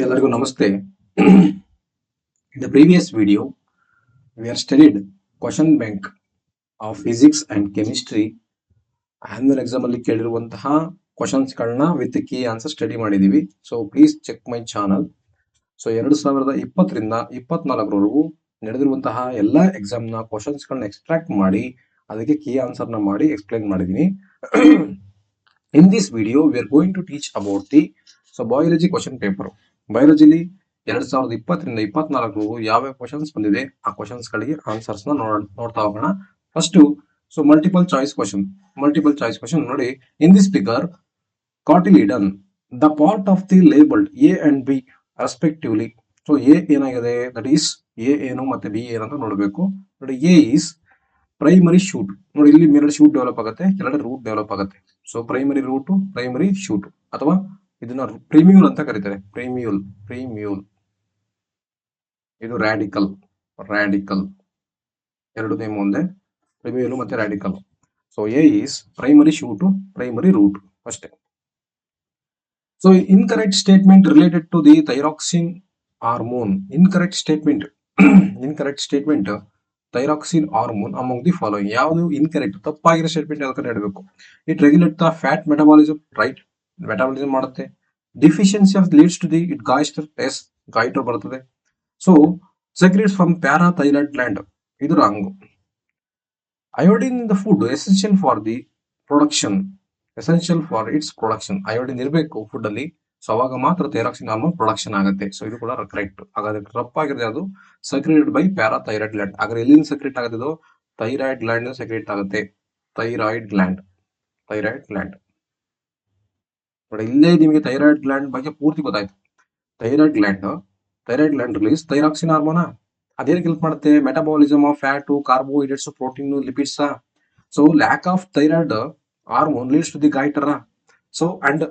ಎಲ್ಲರಿಗೂ ನಮಸ್ತೆ. In the previous video, we have studied question bank of physics and chemistry. Annual exam ಅಲ್ಲಿ ಕೇಳಿರುವಂತಹ questions ಗಳನ್ನ with key answer study ಮಾಡಿದೀವಿ. So please check my channel. So 2020ರಿಂದ 2024ರವರೆಗೂ ನಡೆದಿರುವಂತಹ ಎಲ್ಲ ಎಕ್ಸಾಮ್ ನ ಕ್ವಶನ್ಸ್ ಗಳನ್ನ ಎಕ್ಸ್ಟ್ರಾಕ್ಟ್ ಮಾಡಿ ಅದಕ್ಕೆ ಕೀ ಆನ್ಸರ್ ನ ಮಾಡಿ ಎಕ್ಸ್ಪ್ಲೈನ್ ಮಾಡಿದೀನಿ. In this video we are going to teach about the biology question paper. ಬಯಾಲಜಿಲಿ 2020ರಿಂದ 2024 ಯಾವ ಕ್ವಶನ್ಸ್ ಬಂದಿದೆ ಆ ಕ್ವಶನ್ಸ್ ಗಳಿಗೆ ಆನ್ಸರ್ಸ್ ನ ನೋಡ್ತಾ ಹೋಗೋಣ. ಫಸ್ಟ್ ಮಲ್ಟಿಪಲ್ ಚಾಯ್ಸ್ ಕ್ವಶನ್ ನೋಡಿ. In this figure cotyledon the part of the labelled A and B respectively. So A ಏನಾಗಿದೆ, ದಟ್ ಈಸ್ ಎ ಏನು ಮತ್ತೆ ಬಿ ಏನಂತ ನೋಡಬೇಕು. ನೋಡಿ, ಎ ಈಸ್ ಪ್ರೈಮರಿ ಶೂಟ್. ನೋಡಿ, ಇಲ್ಲಿ ಮೇಲ್ಗಡೆ ಶೂಟ್ ಡೆವಲಪ್ ಆಗುತ್ತೆ, ಕೆಳಗಡೆ ರೂಟ್ ಡೆವಲಪ್ ಆಗುತ್ತೆ. So primary root, primary shoot, ಅಥವಾ ಇದನ್ನ ಪ್ರಿಮ್ಯೂಲ್ ಅಂತ ಕರೀತಾರೆ. ಪ್ರಿಮ್ಯೂಲ್ ಇದು ರಾಡಿಕಲ್ ಎರಡು ನೇಮ್ ಒಂದೇ, ಪ್ರಿಮ್ಯೂಲ್ ಮತ್ತೆ radicle. So A is primary shoot, primary root ಅಷ್ಟೇ. So incorrect statement related to the thyroxine hormone. Incorrect statement thyroxine hormone among the following. ಯಾವುದು ಇನ್ಕರೆಕ್ಟ್, ತಪ್ಪಾಗಿರೋ ಸ್ಟೇಟ್ಮೆಂಟ್ ಯಾವ್ದು ಹೇಳಬೇಕು. It regulate the fat metabolism, right, metabolism ಮಾಡುತ್ತೆ. Deficiency of leads to the it goitre, yes, goitre ಬರ್ತದೆ. So secretes from parathyroid gland, ಇದು wrong. Iodine in the food essential for its production. Iodine ಇರಬೇಕು food ಅಲ್ಲಿ, so ಅವಾಗ ಮಾತ್ರ thyroxine hormone production ಆಗುತ್ತೆ. So ಇದು ಕೂಡ ಕರೆಕ್ಟ್. ಹಾಗಾದ್ರೆ ತಪ್ಪಾಗಿದೆ ಅದು ಸೆಕ್ರೆಟೆಡ್ ಬೈ ಪ್ಯಾರಾಥೈರಾಯ್ಡ್ ಗ್ಲ್ಯಾಂಡ್. ಹಾಗಾದ್ರೆ ಎಲ್ಲಿಂದ ಸೆಕ್ರೆಟ್ ಆಗುತ್ತೆ ಇದು? ಥೈರಾಯ್ಡ್ ಗ್ಲ್ಯಾಂಡ್ ಸೆಕ್ರೆಟ್ ಆಗುತ್ತೆ. ಥೈರಾಯ್ಡ್ ಗ್ಲ್ಯಾಂಡ್ ನೋಡಿ, ಇಲ್ಲೇ ನಿಮಗೆ ಥೈರಾಯ್ಡ್ ಗ್ಲ್ಯಾಂಡ್ ಬಗ್ಗೆ ಪೂರ್ತಿ ಗೊತ್ತಾಯ್ತು. Thyroid gland release thyroxine hormone. ಅದೇನಕ್ಕೆ ಹೆಲ್ಪ್ ಮಾಡುತ್ತೆ? Metabolism of fat, carbohydrates, protein, lipids. So lack of thyroid hormone leads to the goitre. So and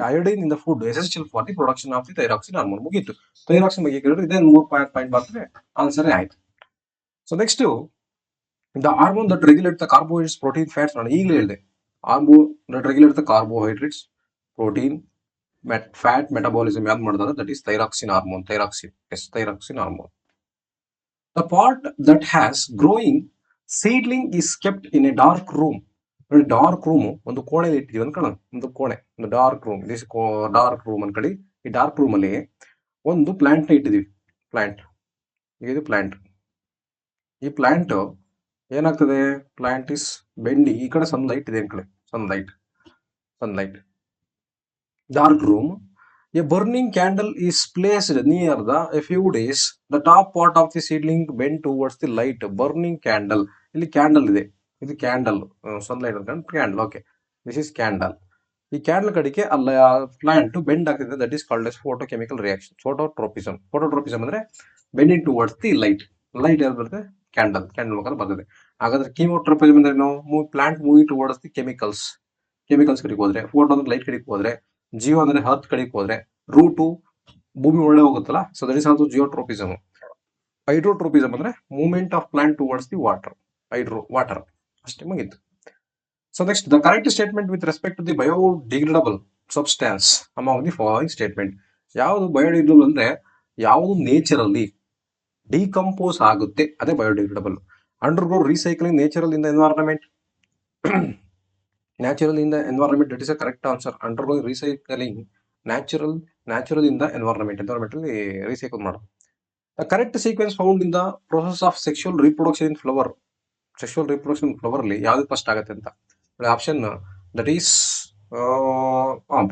iodine in the food essential for the production of the thyroxine hormone. ಮುಗೀತು. Thyroxine ಬಗ್ಗೆ ಕೇಳಿದ್ರೆ ಇದೇ 3 point ಬರ್ತದೆ, answer ಆಯ್ತು. So next, the hormone that regulate the carbohydrates, protein, fats. ನಾನು ಈಗಲೇ ಹೇಳಿದೆ, hormone that regulate the carbohydrates, protein, fat metabolism ಯಾವ್ದು ಮಾಡ್ತಾರೆ? That is thyroxine hormone. Thyroxine hormone. The part that has growing seedling is kept in a dark room. ನೋಡಿ, dark room ಒಂದು ಕೋಣೆಯಲ್ಲಿ ಇಟ್ಟಿದೀವಿ ಅನ್ಕೊಳ್ಳ, ಒಂದು dark room. Dark room ಅನ್ಕೊಳ್ಳಿ. ಈ dark room ಅಲ್ಲಿ ಒಂದು ಪ್ಲಾಂಟ್ ನ ಇಟ್ಟಿದೀವಿ. ಇದು ಪ್ಲಾಂಟ್. ಈ ಪ್ಲಾಂಟ್ ಏನಾಗ್ತದೆ? ಪ್ಲಾಂಟ್ ಇಸ್ ಬೆಂಡಿ. ಈ ಕಡೆ ಸನ್ಲೈಟ್ ಇದೆ ಅನ್ಕೊಳ್ಳಿ, sunlight. Dark room. A burning candle is placed near a few days. The top part of the seedling bent towards the light. Burning candle. ಇಲ್ಲಿ ಕ್ಯಾಂಡಲ್ ಇದೆ, ಇದು candle, sunlight candle. Okay, this is candle. ಈ candle ಕಡೆಗೆ ಅಲ್ಲ plant bend ಆಗ್ತಿದೆ. That is called as photochemical reaction, phototropism ಅಂದ್ರೆ bending towards the light. ಯಾವ್ದು ಬರುತ್ತೆ? ಕ್ಯಾಂಡಲ್ ಮುಖಾಂತರ ಬರ್ತದೆ. ಹಾಗಾದ್ರೆ ಕೀಮೋಟ್ರೋಪಿಸಮ್ ಅಂದ್ರೆ ಏನು? Plant moving towards the chemicals ಕಡೆಗೆ ಹೋದ್ರೆ, ಫೋಟೋ ಅಂದ್ರೆ ಲೈಟ್ ಕಡೆಗೆ ಹೋದ್ರೆ, ಜಿಯೋ ಅಂದ್ರೆ ಹರ್ತ್ ಕಡೆಗೆ ಹೋದ್ರೆ, ರೂಟು ಭೂಮಿ ಒಳ್ಳೆ ಹೋಗುತ್ತಲ್ಲ. So that is also geotropism. Hydrotropism ಅಂದ್ರೆ movement of plant towards the water. ಅಷ್ಟೇ, ಮುಗಿತು. So next, the correct statement with respect to the biodegradable substance among the following statement. ಯಾವುದು ಬಯೋಡಿಗ್ರೇಡಬಲ್ ಅಂದ್ರೆ ಯಾವುದು ನೇಚರಲ್ಲಿ ಡಿಕಂಪೋಸ್ ಆಗುತ್ತೆ, ಅದೇ biodegradable. Undergo recycling natural in the environment. Natural in the environment, that is a correct answer. Undergoing recycling natural in the environment ಅಲ್ಲಿ recycle ಮಾಡೋದು. The correct sequence found in the process of sexual reproduction in flower. ಅಲ್ಲಿ ಯಾವ್ದು first ಆಗುತ್ತೆ ಅಂತ option, that is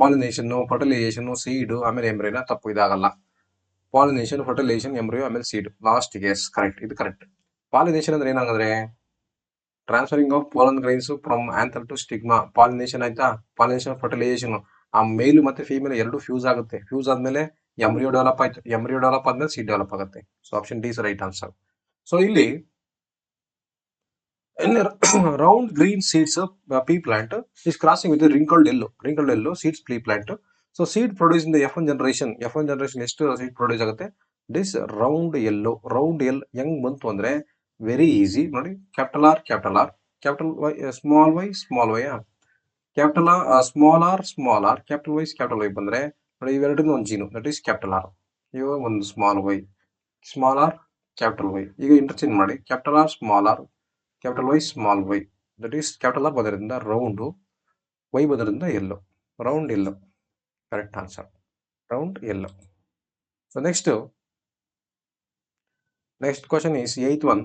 pollination, fertilisation, seed, ಆಮೇಲೆ embryo. ತಪ್ಪು, ಇದಾಗಲ್ಲ. Pollination, fertilisation, embryo, ಆಮೇಲೆ ಸೀಡ್, ಲಾಸ್ಟ್. ಎಸ್, ಕರೆಕ್ಟ್, ಇದು ಕರೆಕ್ಟ್. ಪಾಲಿನೇಷನ್ ಅಂದ್ರೆ ಏನಾಗಂದ್ರೆ transferring of pollen grains from anther to stigma. Pollination ಆಯ್ತಾ? Pollination, fertilisation. ಆ ಮೇಲ್ ಮತ್ತೆ ಫೀಮೇಲ್ ಎರಡು ಫ್ಯೂಸ್ ಆಗುತ್ತೆ. ಫ್ಯೂಸ್ ಆದ್ಮೇಲೆ ಎಂಬ್ರಿಯೋ ಡೆವಲಪ್ ಆಯ್ತು. ಎಂಬ್ರಿಯೋ ಡೆವಲಪ್ ಆದ್ಮೇಲೆ ಸೀಡ್ ಡೆವಲಪ್ ಆಗುತ್ತೆ. So option D is right answer. So ಇಲ್ಲಿ round green seeds pea plant is crossing with wrinkled yellow seeds pea plant. So seed produce in the F1 generation. ಎಷ್ಟು seed produce ಆಗುತ್ತೆ? This round ಎಲ್ ಹೆಂಗ್ ಬಂತು ಅಂದ್ರೆ very easy. ನೋಡಿ, capital R, capital Y, small Y, capital small R, capital Y ಬಂದ್ರೆ ನೋಡಿ ಇವೆರಡರಿಂದ ಒಂದು gene that is capital R. ಇವಾಗ ಒಂದು small Y, small R capital Y. ಈಗ ಇಂಟರ್ಚೇಂಜ್ ಮಾಡಿ capital R small R, capital Y small Y. That is capital R ಬದರಿಂದ round, Y ಬದರಿಂದ yellow, round yellow. Correct answer, round yellow. So next question is 8th one.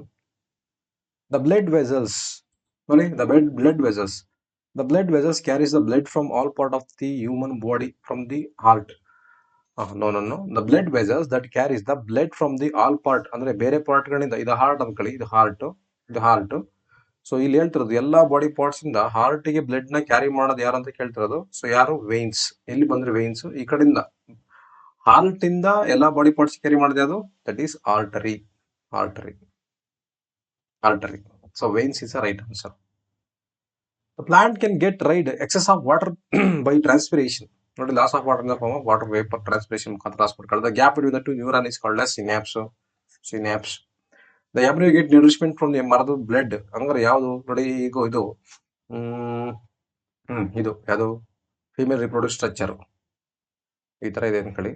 The blood vessels. Sorry, the blood vessels. The blood vessels carries the blood from all part of the human body from the heart. No. The blood vessels that carries the blood from the all part ಅಂದ್ರೆ ಬೇರೆ part ಗಳಿಂದ, ಇದು heart ಅನ್ಕೊಳ್ಳಿ, ಇದು heart. So ಇಲ್ಲಿ ಹೇಳ್ತಿರೋದು ಎಲ್ಲಾ body parts ಇಂದ ಹಾರ್ಟ್ ಗೆ ಬ್ಲಡ್ ನ ಕ್ಯಾರಿ ಮಾಡೋದು ಯಾರು ಅಂತ ಕೇಳ್ತಿರೋದು. ಸೊ ಯಾರು? ವೇನ್ಸ್. ಎಲ್ಲಿ ಬಂದ್ರೆ ವೇನ್ಸ್, ಈ ಕಡೆಯಿಂದ ಹಾರ್ಟ್ ಇಂದ ಎಲ್ಲಾ ಬಾಡಿ ಪಾರ್ಟ್ಸ್ ಕ್ಯಾರಿ ಮಾಡಿದೆ ಅದು, that is artery. So veins is the right answer. The plant can get rid excess of water by transpiration. Not loss of water in the form of water vapor transpiration. The gap between the two neurons is called as synapse. The embryo get nourishment from the mother blood. Angare yavadu nodi igo idu idu yadu female reproductive structure. ಈ ತರ ಇದೆ ಅನ್ಕೊಳ್ಳಿ.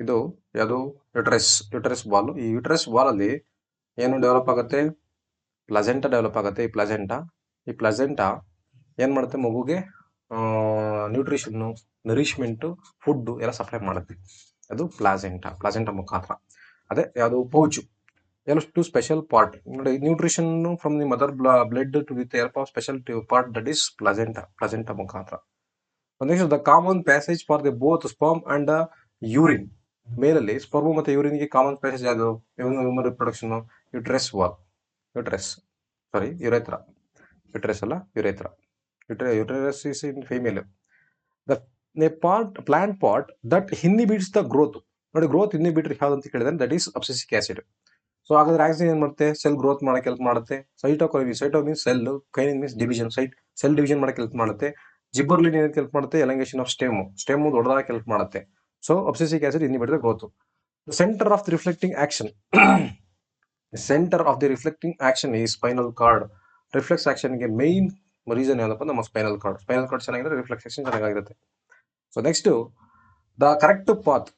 ಇದು ಯಾವುದು? Uterus ball. ಈ uterus ball ಅಲ್ಲಿ ಏನು develop ಆಗುತ್ತೆ? ಪ್ಲಸೆಂಟಾ ಡೆವಲಪ್ ಆಗುತ್ತೆ. ಈ ಪ್ಲಸೆಂಟಾ ಏನ್ ಮಾಡುತ್ತೆ? ಮಗುಗೆ ನ್ಯೂಟ್ರಿಷನ್, ನರಿಶ್ಮೆಂಟ್, ಫುಡ್ ಎಲ್ಲ ಸಪ್ಲೈ ಮಾಡುತ್ತೆ. ಅದು ಪ್ಲಾಸೆಂಟಾ ಮುಖಾಂತರ. ಅದೇ ಯಾವುದು? ಪೌಚ್. ಎಲ್ಲ ಟು ಸ್ಪೆಷಲ್ ಪಾರ್ಟ್ ನೋಡಿ, nutrition from the mother blood to with help of special part that is placenta ಮುಖಾಂತರ. Next, the common passage for the both sperm and urine. ಮೇಲಲ್ಲಿ ಸ್ಪರ್ಮ್ ಮತ್ತೆ ಯೂರಿನ್ಗೆ ಕಾಮನ್ ಪ್ಯಾಸೇಜ್ ಯಾವುದು? Human reproduction uterus is in female. The plant part that inhibits the growth. ನೋಡಿ, growth inhibitor ಯಾವ್ದು ಅಂತ ಕೇಳಿದ್ರೆ that is abscisic acid. So ಹಾಗಾದ್ರೆ auxin ಏನ್ ಮಾಡುತ್ತೆ? ಸೆಲ್ ಗ್ರೋತ್ ಮಾಡಕ್ಕೆ ಹೆಲ್ಪ್ ಮಾಡುತ್ತೆ. Cytokinin means cell, kinin means division, cell division ಮಾಡಕ್ಕೆ ಹೆಲ್ಪ್ ಮಾಡುತ್ತೆ. ಜಿಬ್ಬರ್ಲಿನ್ ಏನಕ್ಕೆ ಹೆಲ್ಪ್ ಮಾಡುತ್ತೆ? ಎಲಂಗೇಷನ್ ಆಫ್ ಸ್ಟೆಮ್ ದೊಡ್ಡದಾಗಿ ಹೆಲ್ಪ್ ಮಾಡುತ್ತೆ. So abscisic acid inhibit the growth. Centre of the reflecting action ಈ ಸ್ಪೈನಲ್ ಕಾರ್ಡ್. ರಿಫ್ಲೆಕ್ಸ್ ಆಕ್ಷನ್ ಗೆ main reason ಏನಪ್ಪ? ನಮ್ಮ ಸ್ಪೈನಲ್ ಕಾರ್ಡ್ ಚೆನ್ನಾಗಿದ್ರೆ ರಿಫ್ಲೆಕ್ಸ್ ಆಕ್ಷನ್ ಚೆನ್ನಾಗಿರುತ್ತೆ. So next, the correct path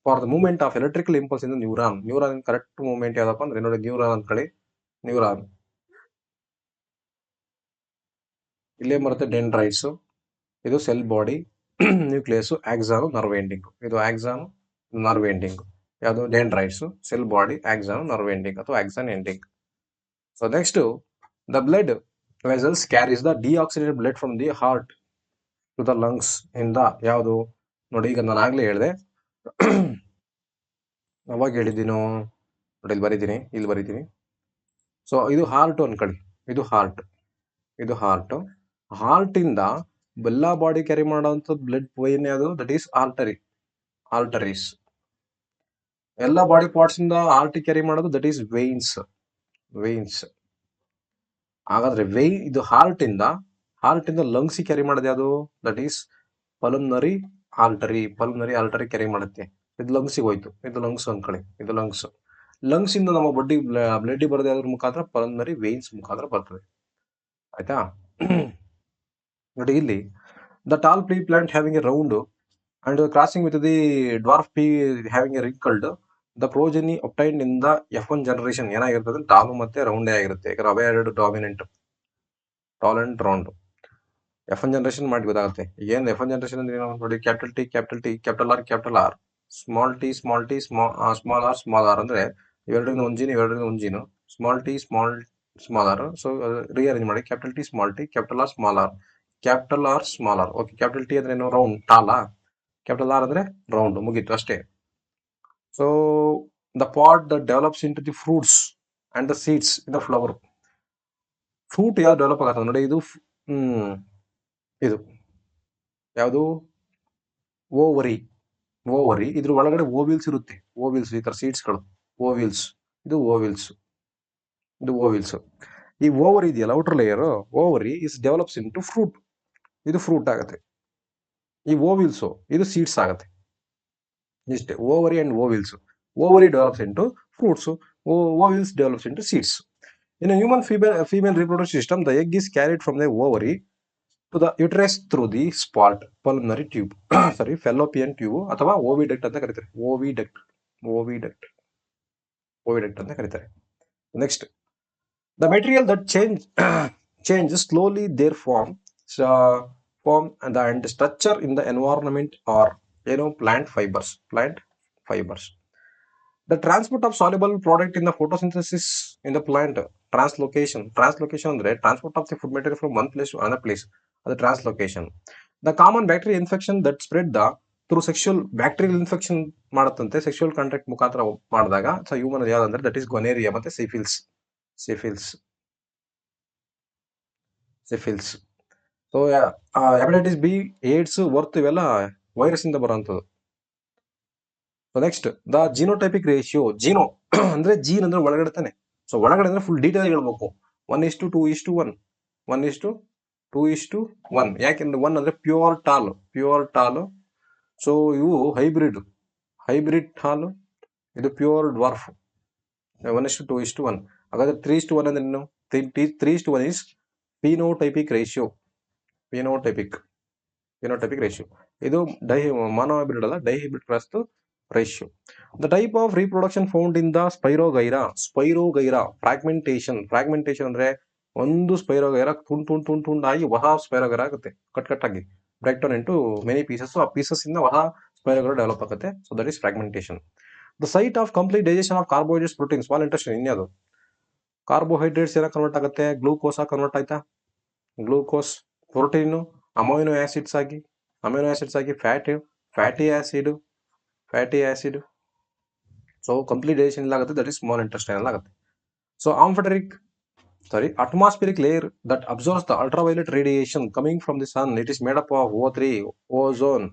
for the movement of electrical impulse in neuron. Correct movement ಯಾವ್ದಪ್ಪ ಅಂದ್ರೆ ನೋಡಿ, neuron ಅನ್ಕೊಳ್ಳಿ. ನ್ಯೂರಾನ್ ಇಲ್ಲೇ ಬರುತ್ತೆ ಡೆಂಡ್ರೈಟ್ಸ್. ಇದು cell body, nucleus, axon, nerve ending. ಇದು ಆಕ್ಸಾನ್, ನರ್ವ್ ಎಂಡಿಂಗ್. ಯಾವುದು? Dendrites, cell body, axon, nerve ending ಅಥವಾ axon ending. So next, the blood vessels carries the deoxygenated blood from the heart to the lungs ಇಂದ. ಯಾವುದು? ನೋಡಿ, ಈಗ ನಾನು ಆಗ್ಲೇ ಹೇಳಿದೆ. ಅವಾಗ ಹೇಳಿದ್ದೀನೋ ನೋಡಿ, ಇಲ್ಲಿ ಬರೀತೀನಿ. ಸೊ ಇದು ಹಾರ್ಟ್ ಅನ್ಕೊಳ್ಳಿ. ಇದು ಹಾರ್ಟ್ ಇಂದ ಎಲ್ಲಾ ಬಾಡಿ ಕ್ಯಾರಿ ಮಾಡುವಂತ ಬ್ಲಡ್ ವೈನ್ ಯಾವುದು? That is arteries. ಎಲ್ಲ ಬಾಡಿ ಪಾರ್ಟ್ಸ್ ಇಂದ ಹಾರ್ಟ್ ಕ್ಯಾರಿ ಮಾಡೋದು ದಟ್ ಈಸ್ ವೇನ್ಸ್. ಹಾಗಾದ್ರೆ ಇದು ಹಾರ್ಟ್ ಇಂದ ಲಂಗ್ಸ್ ಕ್ಯಾರಿ ಮಾಡೋದು ಯಾವುದು? That is pulmonary artery carry ಮಾಡುತ್ತೆ. ಇದು ಲಂಗ್ಸಿಗೆ ಹೋಯ್ತು. ಇದು ಲಂಗ್ಸ್ ಅನ್ಕೊಳ್ಳಿ. ಇದು ಲಂಗ್ಸ್ ಇಂದ ನಮ್ಮ ಬಾಡಿ ಬ್ಲಡ್ ಬರೋದು ಯಾವ್ದ್ರ ಮುಖಾಂತರ? ಪಲ್ಮನರಿ ವೇನ್ಸ್ ಮುಖಾಂತರ ಬರ್ತದೆ. ಆಯ್ತಾ? ನೋಡಿ ಇಲ್ಲಿ, the tall pea plant having a round and crossing with the dwarf pea having a wrinkled, the progeny obtained in the F1 generation ಏನಾಗಿರ್ತದೆ? ಟಾಲು ಮತ್ತೆ ರೌಂಡೇ ಆಗಿರುತ್ತೆ. ಯಾಕಂದ್ರೆ ಅವೇ ಎರಡು dominant, tall and round. F1 generation ಮಾಡಿ ಗೊತ್ತಾಗುತ್ತೆ. ಏನ್ F1 ಜನರೇಷನ್ ಅಂದ್ರೆ ಏನು ನೋಡಿ, capital T, capital R, small R ಅಂದ್ರೆ ಇವೆರಡರಿಂದ ಒಂದು gene, small T, small R. So rearrange ಮಾಡಿ, capital T, capital R, small R. Okay, capital T ಅಂದ್ರೆ ಏನು? ರೌಂಡ್, ಟಾಲಾ. ಕ್ಯಾಪಿಟಲ್ ಆರ್ ಅಂದ್ರೆ ರೌಂಡ್, ಮುಗೀತು ಅಷ್ಟೇ. So the part that develops into the fruits and the seeds in the flower. Fruit ಯಾವ್ದು develop ಆಗತ್ತೆ ನೋಡಿ, ಇದು ಯಾವುದು? ಓವರಿ. ಇದ್ರ ಒಳಗಡೆ ಓವಿಲ್ಸ್ ಇರುತ್ತೆ. ಈ ತರ ಸೀಡ್ಸ್ಗಳು, ಓವಿಲ್ಸ್. ಇದು ಓವಿಲ್ಸ್. ಈ ಓವರಿ ಇದೆಯಲ್ಲ, outer layer ovary is develops into fruit. ಇದು ಫ್ರೂಟ್ ಆಗುತ್ತೆ. ಈ ಓವಿಲ್ಸ್ ಇದು ಸೀಡ್ಸ್ ಆಗುತ್ತೆ. ಇಷ್ಟೇ, ovary and ovules. Ovary develops into fruits, ovules develops into seeds. In a human female reproductive system, the egg is carried from the ovary to the uterus through the spot pulmonary tube sorry fallopian tube ಅಥವಾ oviduct ಅಂತ ಕರೀತಾರೆ. Oviduct oviduct ಅಂತ ಕರೀತಾರೆ. Next, the material that changes slowly their form and structure in the environment are plant fibers. The transport of soluble product in the photosynthesis in the plant, translocation ಅಂದ್ರೆ transport of the food material from one place to another place, ಅದು translocation. The common bacterial infection that spread through sexual bacterial infection ಮಾಡುತ್ತಂತೆ sexual contact ಮುಖಾಂತರ ಮಾಡಿದಾಗ. So human ಯಾವ್ದಂದ್ರೆ that is gonorrhoea ಮತ್ತೆ syphilis. So hepatitis B, AIDS, wart ಇವೆಲ್ಲ virus ಇಂದ ಬರುವಂಥದ್ದು. So next, the genotypic ratio. Geno ಅಂದ್ರೆ gene ಅಂದ್ರೆ ಒಳಗಡೆ ತಾನೆ. ಸೊ ಒಳಗಡೆ ಅಂದ್ರೆ ಫುಲ್ ಡೀಟೇಲ್ ಹೇಳ್ಬೇಕು. 1:2:1 1:2:1. ಯಾಕೆಂದ್ರೆ 1 ಅಂದ್ರೆ ಪ್ಯೂರ್ ಟಾಲ್. ಸೊ ಇವು ಹೈಬ್ರಿಡ್ ಟಾಲ್, ಇದು ಪ್ಯೂರ್ ಡ್ವಾರ್ಫ್. 1:2:1. ಹಾಗಾದ್ರೆ 3:1 ಅಂದ್ರೆ ಏನು? 3:1 ಇಸ್ ಫಿನೋಟೈಪಿಕ್ ರೇಷಿಯೋ. ಇದು ಮಾನೋಹೈಬ್ರಿಡ್ ಅಲ್ಲ, dihybrid cross ratio. The type of reproduction found in the spirogyra. Fragmentation ಅಂದ್ರೆ ಒಂದು ಸ್ಪೈರೋಗೈರಾ ತುಂಡಾಗಿ ಹೊಸ ಸ್ಪೈರೋಗೈರಾ ಆಗುತ್ತೆ, ಕಟ್ಟಾಗಿ break down into many pieces. ಆ ಪೀಸಸ್ ಇಂದ ಹೊಸ ಸ್ಪೈರೋಗೈರಾ ಡೆವಲಪ್ ಆಗುತ್ತೆ. So that is fragmentation. The site of complete digestion of carbohydrates, protein. Small intestine. ಇನ್ಯಾವುದು? ಕಾರ್ಬೋಹೈಡ್ರೇಟ್ಸ್ ಏನ ಕನ್ವರ್ಟ್ ಆಗುತ್ತೆ? ಗ್ಲೂಕೋಸ್ ಕನ್ವರ್ಟ್ ಆಯ್ತಾ? ಗ್ಲೂಕೋಸ್, ಪ್ರೋಟೀನು, ಅಮೈನೋ ಆಸಿಡ್ಸ್ ಆಗಿ fatty acid. So complete digestion ಆಗುತ್ತೆ, ದಟ್ ಇಸ್ ಸ್ಮಾಲ್ ಇಂಟೆಸ್ಟೈನ್ ಆಗುತ್ತೆ. So atmospheric layer that absorbs the ultraviolet radiation coming from the sun, it is made up of O3, ozone.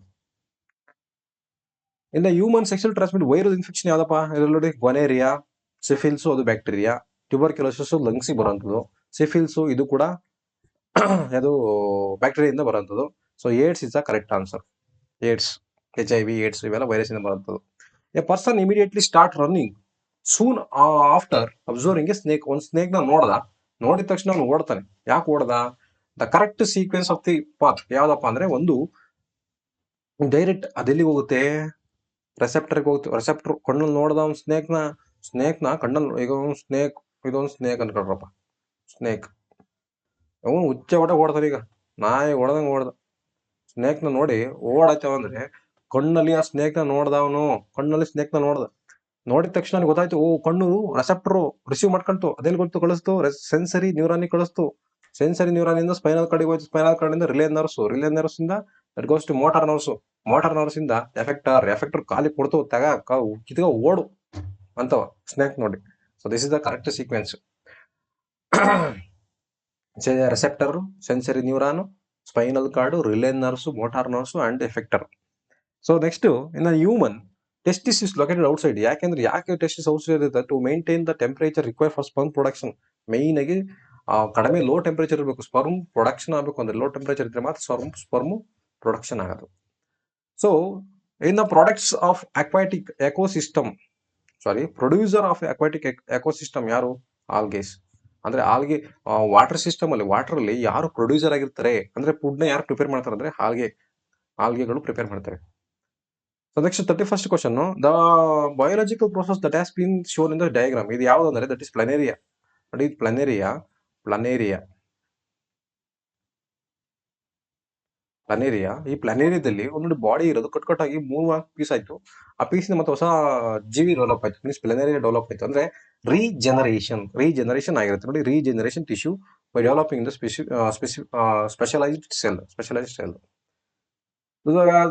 In the human sexual transmitted viral infection ಯಾವ್ದಪ್ಪ? ಇದರಲ್ಲಿ ಗೊನೇರಿಯಾ, ಸಿಫಿಲ್ಸ್ ಅದು bacteria, tuberculosis ಲಂಗ್ಸಿಗೆ ಬರುವಂಥದ್ದು, ಸಿಫಿಲ್ಸ್ ಇದು ಕೂಡ ಅದು ಬ್ಯಾಕ್ಟೀರಿಯಿಂದ ಬರುವಂಥದ್ದು. So AIDS is the correct answer. AIDS, HIV, AIDS ಇವೆಲ್ಲ ವೈರಸ್ ಇಂದ ಬರುವಂಥದ್ದು. A person immediately start running soon after observing a snake. ಒಂದು ಸ್ನೇಕ್ ನ ನೋಡಿದ ತಕ್ಷಣ ಅವನು ಓಡ್ತಾನೆ. ಯಾಕೆ ಓಡ್ದ? The correct sequence of the path ಯಾವ್ದಪ್ಪ ಅಂದ್ರೆ, ಒಂದು ಡೈರೆಕ್ಟ್ ಅದೆಲ್ಲಿಗೆ ಹೋಗುತ್ತೆ? ರೆಸೆಪ್ಟರ್ಗೆ ಹೋಗುತ್ತೆ. ರೆಸೆಪ್ಟರ್ ಕಣ್ಣಲ್ಲಿ ನೋಡ್ದ ಅವ್ನು ಸ್ನೇಕ್ನ ಕಣ್ಣಲ್ಲಿ. ಈಗ ಇದೊಂದು ಸ್ನೇಕ್ ಅನ್ಕೊಳ್ರಪ್ಪ, ಸ್ನೇಕ್ ಅವನು ಹುಚ್ಚ ಓಡ್ತಾನೆ. ಈಗ ನಾಯಿ ಓಡ್ದಂಗೆ ಓಡ್ದ. ಸ್ನೇಕ್ನ ನೋಡಿ ಓಡಾಯ್ತವಂದ್ರೆ ಕಣ್ಣಲ್ಲಿ ಆ ಸ್ನೇಕ್ನ ನೋಡ್ದ. ಅವನು ಕಣ್ಣಲ್ಲಿ ಸ್ನೇಕ್ನ ನೋಡಿದ ತಕ್ಷಣ ಗೊತ್ತಾಯ್ತು, ಓ ಕಣ್ಣು ರೆಸೆಪ್ಟರ್ ರಿಸೀವ್ ಮಾಡ್ಕೊಂತು. ಅದೆಲ್ಲಿ ಗೊತ್ತು ಕಳಿಸ್ತು? ಸೆನ್ಸರಿ ನ್ಯೂರಾನಿಗೆ ಕಳಿಸ್ತು. ಸೆನ್ಸರಿ ನ್ಯೂರಾನಿಂದ ಸ್ಪೈನಲ್ ಕಾರ್ಡಿಗೆ ಹೋಯ್ತು. ಸ್ಪೈನಲ್ ಕಾರ್ಡಿಂದ ರಿಲೇ ನರ್ವ್ಸ್ ಇಂದ that goes to motor nerves ಇಂದ ಎಫೆಕ್ಟರ್ ಕಾಲಿ ಕೊಡ್ತು, ಕಿತ್ಕ ಓಡು ಅಂತವ ಸ್ನೇಕ್ ನೋಡಿ. So this is the correct sequence. Receptor, sensory neuron, spinal cord, relay nerves, motor nerves and effector. So next, in human testis is located outside. ಯಾಕೆ testis outside ಇರುತ್ತೆ? To maintain the temperature require for sperm production. Main ಆಗಿ ಕಡಿಮೆ low temperature ಇರಬೇಕು. Sperm production ಆಗಬೇಕು ಅಂದ್ರೆ low temperature ಇದ್ರೆ ಮಾತ್ರ sperm production ಆಗೋದು. So in the products of aquatic ecosystem, producer of aquatic ecosystem ಯಾರು? ಆಲ್ಗೇಸ್. ಅಂದ್ರೆ ಆಲ್ಗೆ ವಾಟರ್ ಸಿಸ್ಟಮ್ ಅಲ್ಲಿ, ವಾಟರ್ ಅಲ್ಲಿ ಯಾರು ಪ್ರೊಡ್ಯೂಸರ್ ಆಗಿರ್ತಾರೆ ಅಂದ್ರೆ ಫುಡ್ ನ ಯಾರು ಪ್ರಿಪೇರ್ ಮಾಡ್ತಾರೆ ಅಂದ್ರೆ ಆಲ್ಗೆಗಳು ಪ್ರಿಪೇರ್ ಮಾಡ್ತಾರೆ. So next 31st question, the biological process that has been shown in the diagram. ಇದು ಯಾವ್ದು ಅಂದ್ರೆ ದಟ್ ಇಸ್ ಪ್ಲನೇರಿಯಾ. ನೋಡಿ, ಪ್ಲನೇರಿಯಾ ಈ ಪ್ಲನೇರಿಯಾದಲ್ಲಿ ಒಂದು ಬಾಡಿ ಇರೋದು ಕಟ್ಟಾಗಿ 3 ಪೀಸ್ ಆಯ್ತು. ಆ ಪೀಸ್ ಮತ್ತೆ ಹೊಸ ಜೀವಿ ಡೆವಲಪ್ ಆಯ್ತು. ಮೀನ್ಸ್ ಪ್ಲನೇರಿಯಾ ಡೆವಲಪ್ ಆಯ್ತು ಅಂದ್ರೆ ರೀಜನರೇಷನ್ ಆಗಿರುತ್ತೆ. ನೋಡಿ, regeneration tissue by developing the specialised cell.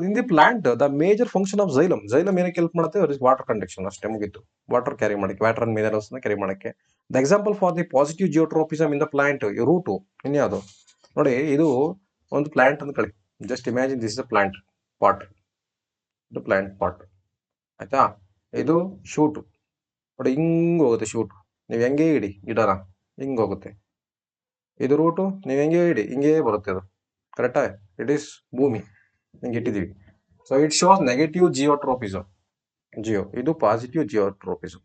In the plant the major function of xylem ಏನಕ್ಕೆ ಹೆಲ್ಪ್ ಮಾಡುತ್ತೆ? Water conduction. ಅಷ್ಟೇ, ಮುಗಿತು. ವಾಟರ್ ಕ್ಯಾರಿ ಮಾಡಕ್ಕೆ, ವಾಟರ್ ಅಂಡ್ ಮಿನರಲ್ಸ್ ನ ಕ್ಯಾರಿ ಮಾಡಕ್ಕೆ. The example for the positive geotropism in the plant, root. ಇನ್ಯಾವುದು? ನೋಡಿ, ಇದು ಒಂದು ಪ್ಲಾಂಟ್ ಅಂತ ಕಳಿ. Just imagine this is a plant pot. ಇದು ಪ್ಲಾಂಟ್ ಪಾಟ್ ಆಯ್ತಾ. ಇದು ಶೂಟ್. ನೋಡಿ, ಹಿಂಗ್ ಹೋಗುತ್ತೆ ಶೂಟ್. ನೀವು ಹೆಂಗೆ ಇಡಿ ಗಿಡನ, ಹಿಂಗ್ ಹೋಗುತ್ತೆ. ಇದು ರೂಟು, ನೀವು ಹೆಂಗೆ ಇಡಿ ಹಿಂಗೇ ಬರುತ್ತೆ. ಅದು ಕರೆಕ್ಟಾ? ಇಟ್ ಈಸ್ ಭೂಮಿ, ಹಿಂಗೆ ಇಟ್ಟಿದೀವಿ. So it shows negative geotropism. ಇದು ಪಾಸಿಟಿವ್ ಜಿಯೋಟ್ರೋಪಿಸಮ್.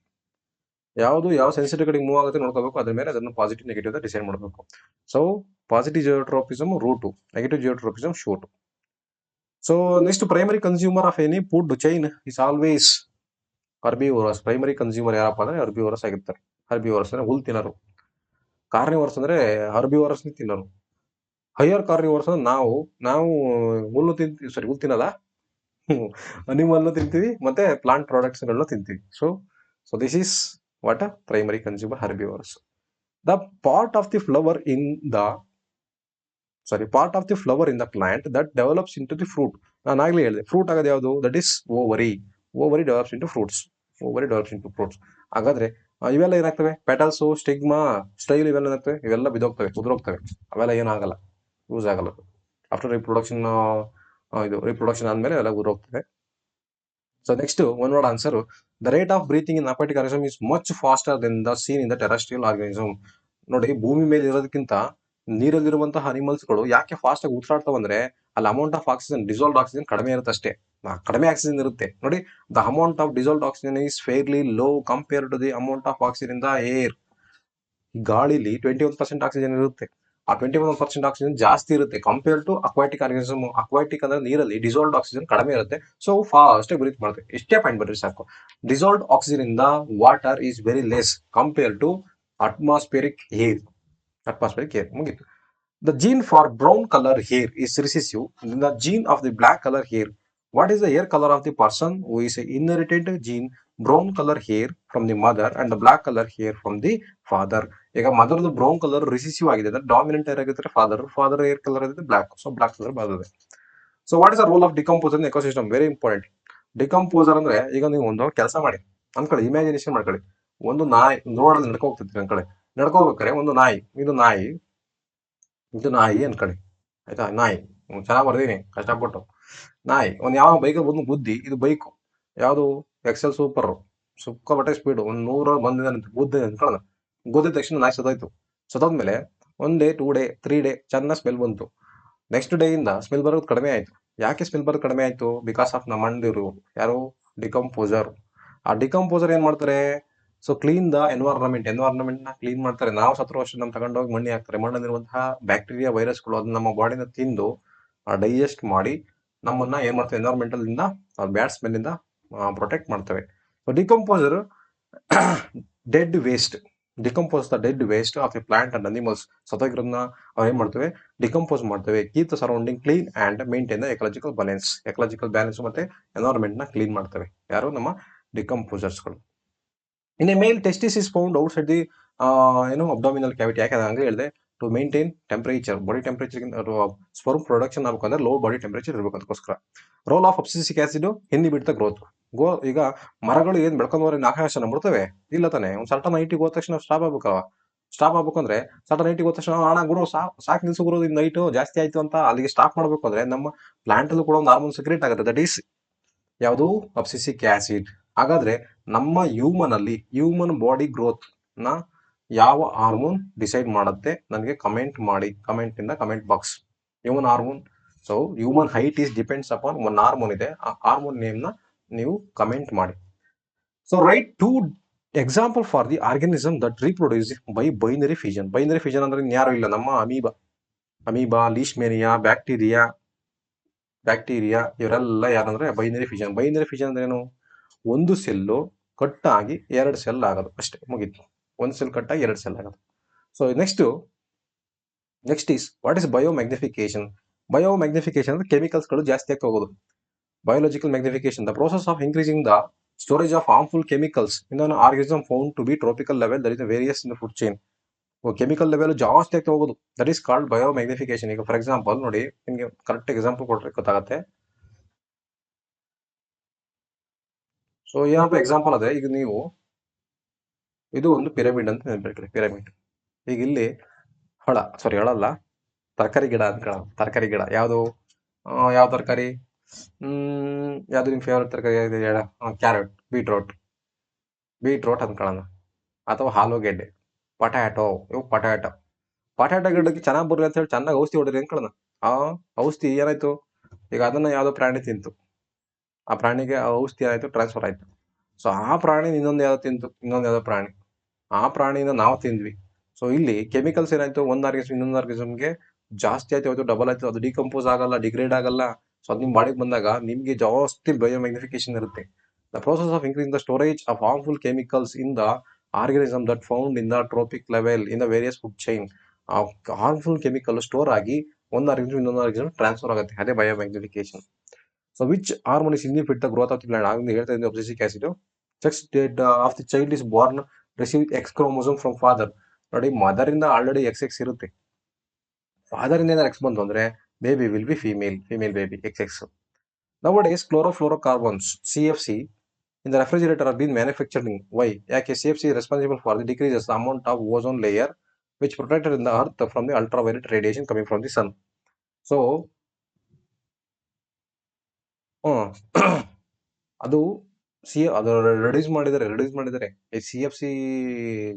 ಯಾವ ಸೆನ್ಸಿಟಿವ್ ಕಡೆಗೆ ಮೂವ್ ಆಗುತ್ತೆ ನೋಡ್ಕೋಬೇಕು, ಅದ್ರ ಮೇಲೆ ಅದನ್ನು ಪಾಸಿಟಿವ್ ನೆಗೆಟಿವ್ ಡಿಸೈಡ್ ಮಾಡಬೇಕು. So positive geotropism root, negative geotropism shoot. So next primary consumer of any food chain is always herbivorous. Primary consumer ಯಾರಪ್ಪ ಅಂದ್ರೆ ಹರ್ಬಿವೋರಸ್ ಆಗಿರ್ತಾರೆ. ಹರ್ಬಿವೋರಸ್ ಅಂದ್ರೆ ಹುಲ್ ತಿನ್ನೋರು. ಕಾರ್ನಿವೋರಸ್ ಅಂದ್ರೆ ಹರ್ಬಿವೋರಸ್ ತಿನ್ನೋರು. ಹೈಯರ್ ಕಾರ್ನಿವೋರಸ್ ಅಂದ್ರೆ ನಾವು ಹುಲ್ಲು ತಿಂತೀವಿ, ಸಾರಿ ಹುಲ್ ತಿನ್ನಲ್ಲ, ಅನಿಮಲ್ ತಿಂತೀವಿ ಮತ್ತೆ ಪ್ಲಾಂಟ್ ಪ್ರಾಡಕ್ಟ್ಸ್ ಗಳನ್ನ ತಿಂತೀವಿ. So this is what a primary consumer herbivorous. The part of the flower in the plant that develops into the fruit. ನಾನು ಆಗ್ಲೇ ಹೇಳಿದೆ ಫ್ರೂಟ್ ಆಗೋದು ಯಾವುದು, that is ovary. Ovary develops into fruits. ಹಾಗಾದ್ರೆ ಇವೆಲ್ಲ ಏನಾಗ್ತವೆ, petals, stigma, style ಇವೆಲ್ಲ ಏನಾಗ್ತವೆ, ಇವೆಲ್ಲ ಬಿದ್ದೋಗ್ತವೆ, ಉದುರೋಗ್ತವೆ, ಅವೆಲ್ಲ ಏನಾಗಲ್ಲ, ಯೂಸ್ ಆಗಲ್ಲ. ಆಫ್ಟರ್ ರಿಪ್ರೊಡಕ್ಷನ್ ಆದ್ಮೇಲೆ ಎಲ್ಲ ಉದುರೋಗ್ತವೆ. So next one word answer, the rate of breathing in aquatic organism is much faster then the seen in the terrestrial organism. ನೋಡಿ, ಭೂಮಿ ಮೇಲೆ ಇರೋದಕ್ಕಿಂತ ನೀರಲ್ಲಿರುವಂತಹ ಅನಿಮಲ್ಸ್ಗಳು ಯಾಕೆ ಫಾಸ್ಟ್ ಆಗಿ ಉಸಿರಾಡ್ತಾವ ಅಂದ್ರೆ, ಅಲ್ಲಿ amount of oxygen, dissolved oxygen ಕಡಿಮೆ ಇರುತ್ತೆ ಅಷ್ಟೇ. ಕಡಿಮೆ ಆಕ್ಸಿಜನ್ ಇರುತ್ತೆ. ನೋಡಿ, the amount of dissolved oxygen is fairly low compared to the amount of oxygen in the air. ಗಾಳಿಲಿ 21% ಆಕ್ಸಿಜನ್ ಇರುತ್ತೆ. ಆ 21% ಆಕ್ಸಿಜನ್ ಜಾಸ್ತಿ ಇರುತ್ತೆ compare to aquatic organism. Aquatic ಅಂದ್ರೆ ನೀರಲ್ಲಿ ಡಿಸಾಲ್ವ್ಡ್ ಆಕ್ಸಿಜನ್ ಕಡಿಮೆ ಇರುತ್ತೆ. ಸೊ ಫಾಸ್ಟ್ ಆಗಿ ಬ್ರೀತ್ ಮಾಡುತ್ತೆ. ಇಷ್ಟೇ ಪಾಯಿಂಟ್ ಬರ್ರಿ ಸಾಕು. Dissolved oxygen in the water is very less compare to atmospheric air. ಮುಗಿತು. The gene for brown color hair is recessive. The gene of the black color hair. What is the hair color of the person who is inherited gene brown color hair from the mother and the black color hair from the father? ಈಗ ಮದರ್ದು brown colour recessive ಆಗಿದೆ ಅಂದ್ರೆ dominant air ಆಗಿದ್ರೆ father air colour ಆಗಿದೆ block. So black colour ಬರ್ತದೆ. So what is the role of decomposer in ecosystem? Very important. Decomposer ಅಂದ್ರೆ, ಈಗ ನೀವು ಒಂದು ಕೆಲಸ ಮಾಡಿ ಅನ್ಕೊಳ್ಳಿ, ಇಮ್ಯಾಜಿನೇಷನ್ ಮಾಡ್ಕೊಳ್ಳಿ. ಒಂದು ನಾಯಿ ರೋಡಲ್ಲಿ ನಡ್ಕೊ ಹೋಗ್ತಿದ್ರಿ ಅನ್ಕೊಳ್ಳಿ. ನಡ್ಕೋಬೇಕಾರೆ ಒಂದು ನಾಯಿ, ಇದು ನಾಯಿ ಅನ್ಕೊಳ್ಳಿ, ಆಯ್ತಾ? ನಾಯಿ ಚೆನ್ನಾಗಿ ಬರ್ದೀನಿ ಕಷ್ಟಪಟ್ಟು. ನಾಯಿ ಒಂದು ಯಾವ ಬೈಕಲ್ಲಿ ಬಂದು ಗುದ್ದಿ, ಇದು ಬೈಕು ಯಾವುದು, ಎಕ್ಸೆಲ್ ಸಿಕ್ಕಾಪಟ್ಟೆ ಸ್ಪೀಡು, ಒಂದು 100 ಬಂದಿದೆ ಗುದ್ದೆ ಅನ್ಕೊಳ್ಳೋಣ. ಗುದ್ದಿದ ತಕ್ಷಣ ನಾಯಿ ಸತ್ತೋದ್ಮೇಲೆ 1 ಡೇ 2 ಡೇ 3 ಡೇ ಚೆನ್ನಾಗಿ ಸ್ಮೆಲ್ ಬಂತು. ನೆಕ್ಸ್ಟ್ ಡೇ ಇಂದ ಸ್ಮೆಲ್ ಬರೋದು ಕಡಿಮೆ ಆಯ್ತು. ಯಾಕೆ ಸ್ಮೆಲ್ ಬರೋದು ಕಡಿಮೆ ಆಯ್ತು? ಬಿಕಾಸ್ ಆಫ್ ನಮ್ಮಂದಿರು ಯಾರು, ಡಿಕಂಪೋಸರ್. ಆ ಡಿಕಂಪೋಸರ್ ಏನ್ ಮಾಡ್ತಾರೆ, ಸೊ ಕ್ಲೀನ್ ದ ಎನ್ವೈರನ್ಮೆಂಟ್ ನ ಕ್ಲೀನ್ ಮಾಡ್ತಾರೆ. ನಾವು ಸತ್ರು ಅಷ್ಟೇ ನಮ್ಮ ತಗೊಂಡೋಗಿ ಮಣ್ಣಿ ಹಾಕ್ತಾರೆ. ಮಣ್ಣಲ್ಲಿರುವಂತಹ ಬ್ಯಾಕ್ಟೀರಿಯಾ, ವೈರಸ್ಗಳು ಅದನ್ನ ನಮ್ಮ ಬಾಡಿನ ತಿಂದು ಡೈಜೆಸ್ಟ್ ಮಾಡಿ ನಮ್ಮನ್ನ ಏನ್ ಮಾಡ್ತವೆ, ಎನ್ವೈರನ್ಮೆಂಟಲ್ ಇಂದ ಬ್ಯಾಡ್ ಸ್ಮೆಲ್ ಇಂದ ಪ್ರೊಟೆಕ್ಟ್ ಮಾಡ್ತವೆ. So decomposer dead waste, decompose the dead waste of a plant and animals. ಸತ್ತೋಗಿರೋದನ್ನ ಅವ್ರು ಏನ್ ಮಾಡ್ತೇವೆ, ಡಿಕಂಪೋಸ್ ಮಾಡ್ತೇವೆ. Keep the surrounding clean and maintain the ecological balance ಮತ್ತೆ ಎನ್ವೈರನ್ಮೆಂಟ್ ನ ಕ್ಲೀನ್ ಮಾಡ್ತವೆ. ಯಾರು, ನಮ್ಮ ಡಿಕಂಪೋಸರ್ಸ್ಗಳು. In a male testis is found outside the abdominal cavity. ಯಾಕಂದ್ರೆ ಹಂಗೆ ಹೇಳಿದೆ, to maintain temperature, body temperature, sperm production ಆಗ್ಬೇಕಂದ್ರೆ ಲೋ ಬಾಡಿ ಟೆಂಪರೇಚರ್ ಇರಬೇಕು. ಅದಕ್ಕೋಸ್ಕರ role of abscisic acid inhibit the growth. ಈಗ ಮರಗಳು ಏನ್ ಬೆಳ್ಕೊಂಡ್ರೆ ಆಕಾಶ ಬಿಡ್ತವೆ, ಇಲ್ಲ ತಾನೆ? ಒಂದು ಸರ್ಟನ್ ಹೈಟಿಗೆ ಹೋದ ತಕ್ಷಣ ಸ್ಟಾಪ್ ಆಗ್ಬೇಕಂದ್ರೆ ಸರ್ಟನ್ ಹೈಟಿಗೆ ಹೋದ ತಕ್ಷಣ ಹಣ ಗುರು ಸಾಕು ನಿಲ್ಸು ಗುರು, ಇನ್ನು ಹೈಟು ಜಾಸ್ತಿ ಆಯ್ತು ಅಂತ ಅಲ್ಲಿಗೆ ಸ್ಟಾಪ್ ಮಾಡ್ಬೇಕು ಅಂದ್ರೆ ನಮ್ಮ ಪ್ಲಾಂಟ್ ಅಲ್ಲೂ ಕೂಡ ಒಂದು ಹಾರ್ಮೋನ್ ಸೆಕ್ರೇಟ್ ಆಗುತ್ತೆ, ದಟ್ ಈಸ್ ಯಾವುದು, ಅಬ್ಸಿಸಿಕ್ ಆಸಿಡ್. ಹಾಗಾದ್ರೆ ನಮ್ಮ ಹ್ಯೂಮನ್ ಬಾಡಿ ಗ್ರೋತ್ ನ ಯಾವ ಹಾರ್ಮೋನ್ ಡಿಸೈಡ್ ಮಾಡುತ್ತೆ? ನನಗೆ ಕಮೆಂಟ್ ಮಾಡಿ, comment box. Human hormone. So human height is depends upon ಒಂದು ಹಾರ್ಮೋನ್ ಇದೆ, ಆ ಹಾರ್ಮೋನ್ ನೇಮ್ ನ ನೀವು ಕಮೆಂಟ್ ಮಾಡಿ. So right 2 example for the organism that reproduce by binary fission. Binary fission ಅಂದ್ರೆ ಯಾರು ಇಲ್ಲ, ನಮ್ಮ ಅಮೀಬಾ, ಲೀಶ್ಮೇನಿಯಾ, ಬ್ಯಾಕ್ಟೀರಿಯಾ ಇವರೆಲ್ಲ ಯಾರಂದ್ರೆ ಬೈನರಿ ಫಿಷನ್ ಅಂದ್ರೆ ಏನು? ಒಂದು ಸೆಲ್ಲು ಕಟ್ಟಾಗಿ 2 ಸೆಲ್ ಆಗೋದು ಅಷ್ಟೇ, ಮುಗೀತು. ಒಂದು ಸೆಲ್ ಕಟ್ಟಾಗಿ 2 ಸೆಲ್ ಆಗೋದು. So next is what is biomagnification? Biomagnification ಅಂದ್ರೆ ಕೆಮಿಕಲ್ಸ್ಗಳು ಜಾಸ್ತಿ ಆಗ್ತಾ ಹೋಗೋದು. Biological magnification, the process of increasing the storage of harmful chemicals in an organism found to be tropical level, that is various in the food chain. Chemical level ಜಾಸ್ತಿ ಆಗ್ತಾ ಹೋಗೋದು, that is called ಬಯೋಮ್ಯಾಗ್ನಿಫಿಕೇಶನ್. ಈಗ for example ನೋಡಿ, ನಿಮಗೆ correct example ಕೊಟ್ರೆ ಗೊತ್ತಾಗುತ್ತೆ. So ಏನಪ್ಪ example ಅದೇ, ಈಗ ನೀವು ಇದು ಒಂದು ಪಿರಮಿಡ್ ಅಂತ ನೆನ್ಪಿಟ್ರಿ, ಪಿರಮಿಡ್. ಈಗ ಇಲ್ಲಿ ಹಳಲ್ಲ, ತರಕಾರಿ ಗಿಡ ಅನ್ಕೊಳ್ಳೋಣ. ತರಕಾರಿ ಗಿಡ ಯಾವುದು, ಯಾವ ತರಕಾರಿ, ಯಾವ್ದು ನಿಮ್ ಫೇವ್ರೆಟ್ ತರಕಾರಿ? ಕ್ಯಾರೆಟ್, ಬೀಟ್ರೋಟ್ ಅನ್ಕೊಳ್ಳೋಣ, ಅಥವಾ ಆಲೂಗೆಡ್ಡೆ, ಪೊಟ್ಯಾಟೊ. ಪೊಟ್ಯಾಟೊ ಗಿಡಕ್ಕೆ ಚೆನ್ನಾಗಿ ಬರ್ಲಿ ಅಂತ ಹೇಳಿ ಚೆನ್ನಾಗಿ ಔಷಧಿ ಹೊಡಿರಿ ಅನ್ಕೊಳ್ಳೋಣ. ಆ ಔಷಧಿ ಏನಾಯ್ತು, ಈಗ ಅದನ್ನ ಯಾವ್ದೋ ಪ್ರಾಣಿ ತಿಂತು, ಆ ಪ್ರಾಣಿಗೆ ಆ ಔಷಧಿ ಏನಾಯ್ತು, ಟ್ರಾನ್ಸ್ಫರ್ ಆಯ್ತು. ಸೊ ಆ ಪ್ರಾಣಿ ಇನ್ನೊಂದು ಯಾವ್ದೋ ತಿಂತು, ಇನ್ನೊಂದು ಯಾವ್ದೋ ಪ್ರಾಣಿ. ಆ ಪ್ರಾಣಿನ ನಾವು ತಿಂದ್ವಿ. ಸೊ ಇಲ್ಲಿ ಕೆಮಿಕಲ್ಸ್ ಏನಾಯ್ತು, ಒಂದು ಆರ್ಗನಿಸಮ್ ಇನ್ನೊಂದು ಆರ್ಗನಿಸಮ್ಗೆ ಜಾಸ್ತಿ ಆಯ್ತು, ಅದು ಡಬಲ್ ಆಯ್ತು, ಅದು ಡಿಕಂಪೋಸ್ ಆಗಲ್ಲ, ಡಿಗ್ರೇಡ್ ಆಗಲ್ಲ. ಸೊ ಅದು ನಿಮ್ಮ ಬಾಡಿಗೆ ಬಂದಾಗ ನಿಮ್ಗೆ ಜಾಸ್ತಿ ಬಯೋಮ್ಯಾಗ್ನಿಫಿಕೇಶನ್ ಇರುತ್ತೆ. The process of increase the storage of harmful chemicals in the organism that found in the tropic level in the various food chain. ಆ ಹಾರ್ಮ್ಫುಲ್ ಕೆಮಿಕಲ್ ಸ್ಟೋರ್ ಆಗಿ ಒಂದು ಆರ್ಗನಿಸಮ್ ಇನ್ನೊಂದು ಆರ್ಗನಿಸಮ್ ಟ್ರಾನ್ಸ್ಫರ್ ಆಗುತ್ತೆ, ಅದೇ biomagnification. So which hormone is inhibit the growth of the plant? ಆಗ ಹೇಳ್ತಾ ಇದ್ದೀನಿ abscisic acid. Sex date of the child is born receive X chromosome from father. ನೋಡಿ, mother ಇಂದ ಆಲ್ರೆಡಿ ಎಕ್ಸ್ ಇರುತ್ತೆ, father ಇಂದ ಏನಾದ್ರು ಎಕ್ಸ್ ಬಂತು ಅಂದ್ರೆ baby will be female baby X. Nowadays, chlorofluorocarbons (CFC) in the refrigerator are being manufactured. Why? ಯಾಕೆ CFC is responsible for the decreases the amount of ozone layer which protected in the earth from the ultraviolet radiation coming from the sun. So, ಅದು ಅದು reduce ಮಾಡಿದ್ದಾರೆ ಈ CFC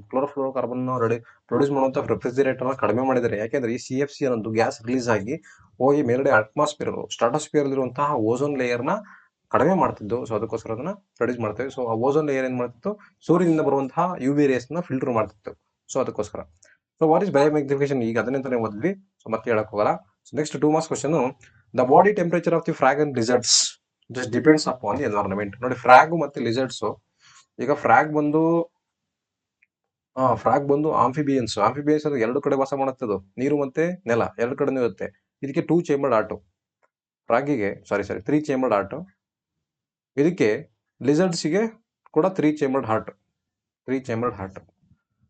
chlorofluorocarbon produce ಮಾಡುವಂತ refrigerator ಕಡಿಮೆ ಮಾಡಿದ್ದಾರೆ. ಯಾಕೆಂದ್ರೆ ಈ CFC ಅನ್ನೋದು ಗ್ಯಾಸ್ ರಿಲೀಸ್ ಆಗಿ ಹೋಗಿ ಮೇಲ್ಗಡೆ ಸ್ಟ್ರಾಟೋಸ್ಫಿಯರ್ ಇರುವಂತಹ ಓಝೋನ್ ಲೇಯರ್ ನ ಕಡಿಮೆ ಮಾಡ್ತಿದ್ದು. ಸೊ ಅದಕ್ಕೋಸ್ಕರ ಅದನ್ನ ಪ್ರೊಡ್ಯೂಸ್ ಮಾಡ್ತೇವೆ. ಸೊ ಆ ಓಝೋನ್ ಲೇಯರ್ ಏನ್ ಮಾಡ್ತಿತ್ತು, ಸೂರ್ಯನಿಂದ ಬರುವಂತಹ UV ರೇಸ್ ನ ಫಿಲ್ಟರ್ ಮಾಡ್ತಿತ್ತು. ಸೊ ಅದಕ್ಕೋಸ್ಕರ. ಸೊ ವಾಟ್ ಇಸ್ ಬಯೋಮ್ಯಾಗ್ನಿಫಿಕೇಶನ್, ಈಗ ಅದನ್ನೇ ಓದಿದ್ವಿ, ಸೊ ಮತ್ತೆ ಹೇಳಕ್ ಹೋಗಲ್ಲ. So next 2 marks question. The body temperature of the frog and lizards just depends upon the environment. ನೋಡಿ, ಫ್ರಾಗ್ ಮತ್ತೆ ಲಿಸರ್ಟ್ಸ್, ಈಗ ಫ್ರಾಗ್ ಬಂದು ಆಂಫಿಬಿಯನ್ಸ್ ಅಂದ್ರೆ ಎರಡು ಕಡೆ ವಾಸ ಮಾಡುತ್ತದು, ನೀರು ಮತ್ತೆ ನೆಲ ಎರಡು ಕಡೆ ಇರುತ್ತೆ. ಇದಕ್ಕೆ 2 ಚೇಂಬರ್ಡ್ ಹಾರ್ಟ್, ಫ್ರಾಗಿಗೆ ಸಾರಿ 3 ಚೇಂಬರ್ಡ್ ಹಾರ್ಟ್. ಇದಕ್ಕೆ ಲಿಸರ್ಟ್ಸ್ಗೆ ಕೂಡ 3 ಚೇಂಬರ್ಡ್ ಹಾರ್ಟ್.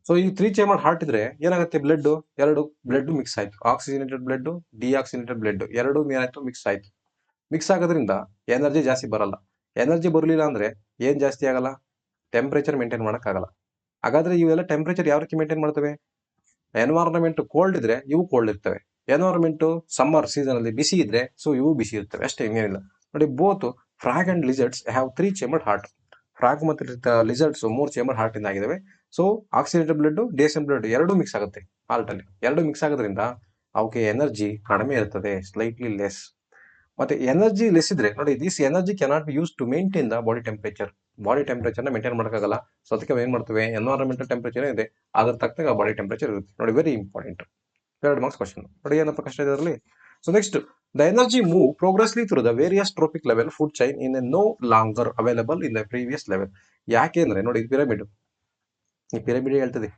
ಸೊ ಈ 3 ಚೇಂಬರ್ಡ್ ಹಾರ್ಟ್ ಇದ್ರೆ ಏನಾಗುತ್ತೆ, ಎರಡು ಬ್ಲಡ್ ಮಿಕ್ಸ್ ಆಯ್ತು, ಆಕ್ಸಿಜನೇಟೆಡ್ ಬ್ಲಡ್, ಡಿಆಕ್ಸಿಜನೇಟೆಡ್ ಬ್ಲಡ್ ಎರಡು ಏನಾಯ್ತು, ಮಿಕ್ಸ್ ಆಗೋದ್ರಿಂದ ಎನರ್ಜಿ ಜಾಸ್ತಿ ಬರಲ್ಲ. ಎನರ್ಜಿ ಬರಲಿಲ್ಲ ಅಂದ್ರೆ ಏನ್ ಜಾಸ್ತಿ ಆಗಲ್ಲ, ಟೆಂಪರೇಚರ್ ಮೇಂಟೈನ್ ಆಗಲ್ಲ. ಹಾಗಾದ್ರೆ ಇವೆಲ್ಲ ಟೆಂಪರೇಚರ್ ಯಾವ ರೀತಿ ಮೇಂಟೈನ್ ಮಾಡ್ತವೆ? ಎನ್ವೈರನ್ಮೆಂಟ್ ಕೋಲ್ಡ್ ಇದ್ರೆ ಇವು ಕೋಲ್ಡ್ ಇರ್ತವೆ, ಎನ್ವೈರನ್ಮೆಂಟ್ ಸಮ್ಮರ್ ಸೀಸನ್ ಅಲ್ಲಿ ಬಿಸಿ ಇದ್ರೆ ಸೊ ಇವು ಬಿಸಿ ಇರ್ತವೆ, ಅಷ್ಟೇ, ಇನ್ನೇನಿಲ್ಲ. ನೋಡಿ, both frog and lizards have 3 chambered heart. Frog ಮತ್ತೆ ಲಿಸರ್ಟ್ಸ್ 3 ಚೇಂಬರ್ಡ್ ಹಾರ್ಟ್ ಇಂದ ಆಗಿದಾವೆ. So oxygenated blood, DSM blood ಎರಡು ಮಿಕ್ಸ್ ಆಗುತ್ತೆ ಹಾರ್ಟ್ ಅಲ್ಲಿ. ಎರಡು ಮಿಕ್ಸ್ ಆಗೋದ್ರಿಂದ ಅವಕ್ಕೆ ಎನರ್ಜಿ ಕಡಿಮೆ ಇರ್ತದೆ, ಸ್ಲೈಟ್ಲಿ ಲೆಸ್. ಮತ್ತೆ ಎನರ್ಜಿ ಲೆಸ್ ಇದ್ರೆ ನೋಡಿ, this energy cannot be use to maintain the body temperature ನ ಮೇಂಟೈನ್ ಮಾಡೋಕ್ಕಾಗಲ್ಲ. ಸೊ ಅದಕ್ಕೆ ಏನ್ ಮಾಡ್ತೇವೆ, ಎನ್ವೈರನ್ಮೆಂಟಲ್ ಟೆಂಪರೇಚರ್ ಇದೆ ಅದ್ರ ತಕ್ಕಂಗೆ ಬಾಡಿ ಟೆಂಪರೇಚರ್ ಇರುತ್ತೆ. ನೋಡಿ, ವೆರಿ ಇಂಪಾರ್ಟೆಂಟ್ 2 ಮಾರ್ಕ್ಸ್ ಕ್ವಶನ್. ನೋಡಿ ಏನಪ್ಪ ಕಷ್ಟ ಇದೆ ಅದರಲ್ಲಿ. So next, the energy move progressively through the various tropic level food chain in no longer available in the previous level. ಯಾಕೆ ಅಂದ್ರೆ ನೋಡಿ, ಈ ಪಿರಮಿಡ್ ಹೇಳ್ತದೆ,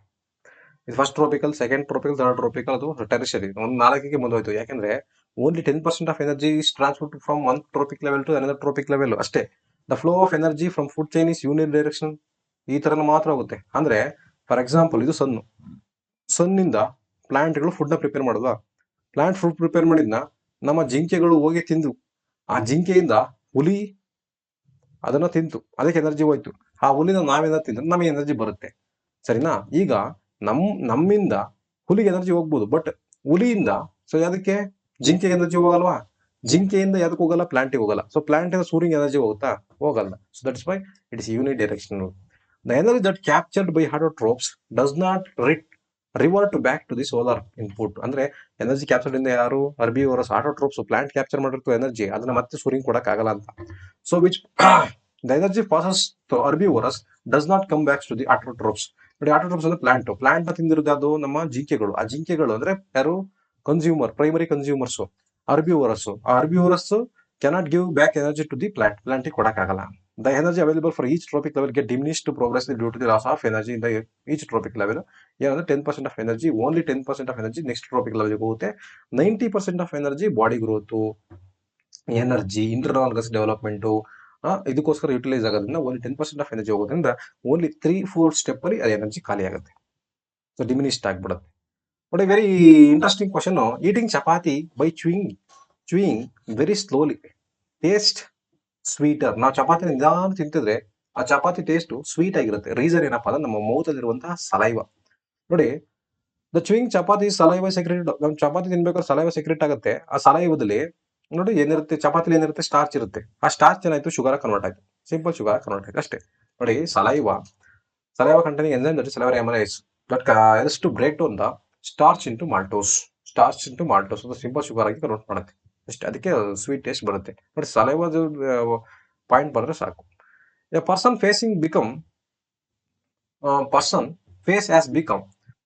ಇದು first tropical, second tropical, third tropical, ಅದು ಟೆರಿಷರಿ, ಒಂದು 4ಕ್ಕೆ ಮುಂದೋಯ್ತು. ಯಾಕೆಂದ್ರೆ only 10% of energy is transferred from one tropic level to another tropic level ಅಷ್ಟೇ. The flow of energy from food chain is unidirection, ಈ ತರ ಮಾತ್ರ ಹೋಗುತ್ತೆ. ಅಂದ್ರೆ ಫಾರ್ ಎಕ್ಸಾಂಪಲ್, ಇದು ಸನ್ನಿಂದ ಪ್ಲಾಂಟ್ಗಳು ಫುಡ್ ನ ಪ್ರಿಪೇರ್ ಮಾಡೋದು. ಪ್ಲಾಂಟ್ ಫುಡ್ ಪ್ರಿಪೇರ್ ಮಾಡಿದ್ನ ನಮ್ಮ ಜಿಂಕೆಗಳು ಹೋಗಿ ತಿಂದು, ಆ ಜಿಂಕೆಯಿಂದ ಹುಲಿ ಅದನ್ನ ತಿಂತು, ಅದಕ್ಕೆ ಎನರ್ಜಿ ಹೋಯ್ತು. ಆ ಹುಲಿನ ನಾವೇನ ತಿಂದ್ರೆ ನಮಗೆ ಎನರ್ಜಿ ಬರುತ್ತೆ, ಸರಿನಾ? ಈಗ ನಮ್ಮಿಂದ ಹುಲಿಗೆ ಎನರ್ಜಿ ಹೋಗ್ಬೋದು, ಬಟ್ ಹುಲಿಯಿಂದ ಸೊ ಅದಕ್ಕೆ ಜಿಂಕೆಗೆ ಎನರ್ಜಿ ಹೋಗಲ್ವಾ? ಜಿಂಕೆಯಿಂದ ಯಾವ್ದಕ್ಕೆ ಹೋಗಲ್ಲ, ಪ್ಲಾಂಟಿಗೆ ಹೋಗಲ್ಲ. ಸೊ ಪ್ಲಾಂಟ್ ಇಂದ ಸೂರ್ಯಗೆ ಎನರ್ಜಿ ಹೋಗುತ್ತಾ? ಹೋಗಲ್ಲ. So that's why it is unidirectional. The energy that captured by autotrophs does not revert back to the solar input. ಅಂದ್ರೆ ಎನರ್ಜಿ ಕ್ಯಾಪ್ಚರ್ಡ್ ಇಂದ ಯಾರು, ಅರ್ಬಿವೋರಸ್, ಆಟೋಟ್ರೋಪ್ಸ್, ಪ್ಲಾಂಟ್ ಕ್ಯಾಪ್ಚರ್ ಮಾಡಿರ್ತು ಎನರ್ಜಿ, ಅದನ್ನ ಮತ್ತೆ ಸೂರ್ಯಗೆ ಕೊಡಕ್ ಆಗಲ್ಲ ಅಂತ. So which the energy passes to herbivorous does not come back to the autotrophs. ನೋಡಿ, ಆಟೋಟ್ರೋಪ್ಸ್ ಅಂದ್ರೆ ಪ್ಲಾಂಟ್ ನ ತಿಂದಿರೋದು ಅದು ನಮ್ಮ ಜಿಂಕೆಗಳು. ಆ ಜಿಂಕೆಗಳು ಅಂದ್ರೆ ಯಾರು, primary consumers, herbivorous cannot give back energy to the ಪ್ಲಾಂಟಿಗೆ ಕೊಡಕ್ಕಾಗಲ್ಲ. The energy available for each tropic level get diminished progressively due to the loss of energy in the each tropic level. ಏನಂದ್ರೆ 10% of energy, only 10% of energy next tropic level ಹೋಗುತ್ತೆ. 90% of energy body growth, energy, internal organs development, ಇದಕ್ಕೋಸ್ಕರ utilise ಆಗೋದ್ರಿಂದ only 10% of energy ಹೋಗೋದ್ರಿಂದ only 3-4 step ಅಲ್ಲಿ ಅದು energy ಖಾಲಿ ಆಗುತ್ತೆ, so diminished ಆಗ್ಬಿಡುತ್ತೆ. ನೋಡಿ, very interesting question. Eating chapati by chewing very slowly taste sweeter. ನಾವು ಚಪಾತಿ ನಿಧಾನ ತಿಂತಿದ್ರೆ ಆ ಚಪಾತಿ ಟೇಸ್ಟ್ ಸ್ವೀಟ್ ಆಗಿರುತ್ತೆ. ರೀಸನ್ ಏನಪ್ಪಾ ಅಂದ್ರೆ ನಮ್ಮ ಮೌತ್ ಅಲ್ಲಿರುವಂತಹ ಸಲೈವ. ನೋಡಿ, the chewing chapati saliva secret. ನಮ್ ಚಪಾತಿ ತಿನ್ಬೇಕಾದ್ರೆ ಸಲೈವ ಸೆಕ್ರೆಟ್ ಆಗುತ್ತೆ. ಆ ಸಲೈವದಲ್ಲಿ ನೋಡಿ ಏನಿರುತ್ತೆ, ಚಪಾತಿಲಿ ಏನಿರುತ್ತೆ, ಸ್ಟಾರ್ಚ್ ಇರುತ್ತೆ. ಆ ಸ್ಟಾರ್ಚ್ ಏನಾಯ್ತು, ಶುಗರ್ ಕನ್ವರ್ಟ್ ಆಯ್ತು, ಸಿಂಪಲ್ ಶುಗರ್ ಕನ್ವರ್ಟ್ ಆಯ್ತು ಅಷ್ಟೇ. ನೋಡಿ, saliva containing enzyme that is salivary amylase that helps to break down the starch into maltose. ಅದು ಸಿಂಪಲ್ ಶುಗರ್ ಆಗಿ ಕನ್ವರ್ಟ್ ಮಾಡುತ್ತೆ ಅಷ್ಟೇ. ಅದಕ್ಕೆ ಸ್ವೀಟ್ ಟೇಸ್ಟ್ ಬರುತ್ತೆ. ನೋಡಿ, ಸಲೈವ ಪಾಯಿಂಟ್ ಬಂದ್ರೆ ಸಾಕು. A person face has become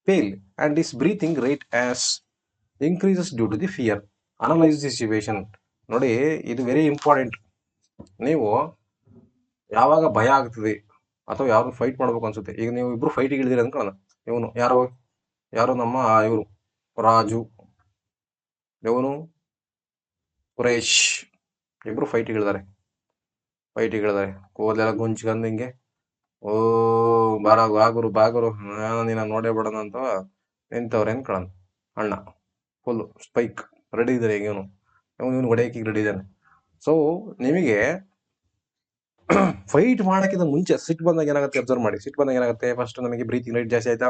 pale and his breathing rate has increases due to the fear. Analyze the situation. ನೋಡಿ ಇದು ವೆರಿ ಇಂಪಾರ್ಟೆಂಟ್. ನೀವು ಯಾವಾಗ ಭಯ ಆಗ್ತದೆ ಅಥವಾ ಯಾರು ಫೈಟ್ ಮಾಡ್ಬೇಕು ಅನ್ಸುತ್ತೆ, ಈಗ ನೀವು ಇಬ್ರು ಫೈಟಿಗೆ ಇಳಿದಿರಿ ಅನ್ಕೊಳ್ಳೋಣ. ಇವನು ಯಾರೋ ಯಾರೋ ನಮ್ಮ ಇವರು ರಾಜು, ಇವನು ಸುರೇಶ್, ಇಬ್ರು ಫೈಟಿಗೆ ಇಳಿದಾರೆ. ಕೂದಲೆಲ್ಲ ಗುಂಚ್ಕಂದು ಹಿಂಗೆ ಓ ಬಾಗುರು ನೀನ ನೋಡೇ ಬಿಡೋಣ ಅಂತ ನಿಂತವ್ರೆ ಅನ್ಕೊಳ್ಳೋಣ. ಅಣ್ಣ ಫುಲ್ ಸ್ಪೈಕ್ ರೆಡಿ ಇದ್ದಾರೆ. ಈಗ ಇವನು ಹೊಡೆಯಕ್ಕೆ ರೆಡಿ ಇದ್ದಾನೆ. ಸೊ ನಿಮಗೆ ಫೈಟ್ ಮಾಡಕ್ಕಿಂತ ಮುಂಚೆ ಸಿಟ್ಟು ಬಂದಾಗ ಏನಾಗುತ್ತೆ ಅಬ್ಸರ್ವ್ ಮಾಡಿ. ಸಿಟ್ಟು ಬಂದಾಗ ಏನಾಗುತ್ತೆ, ಫಸ್ಟ್ ನಮಗೆ ಬ್ರೀತಿಂಗ್ ರೇಟ್ ಜಾಸ್ತಿ ಆಯ್ತಾ,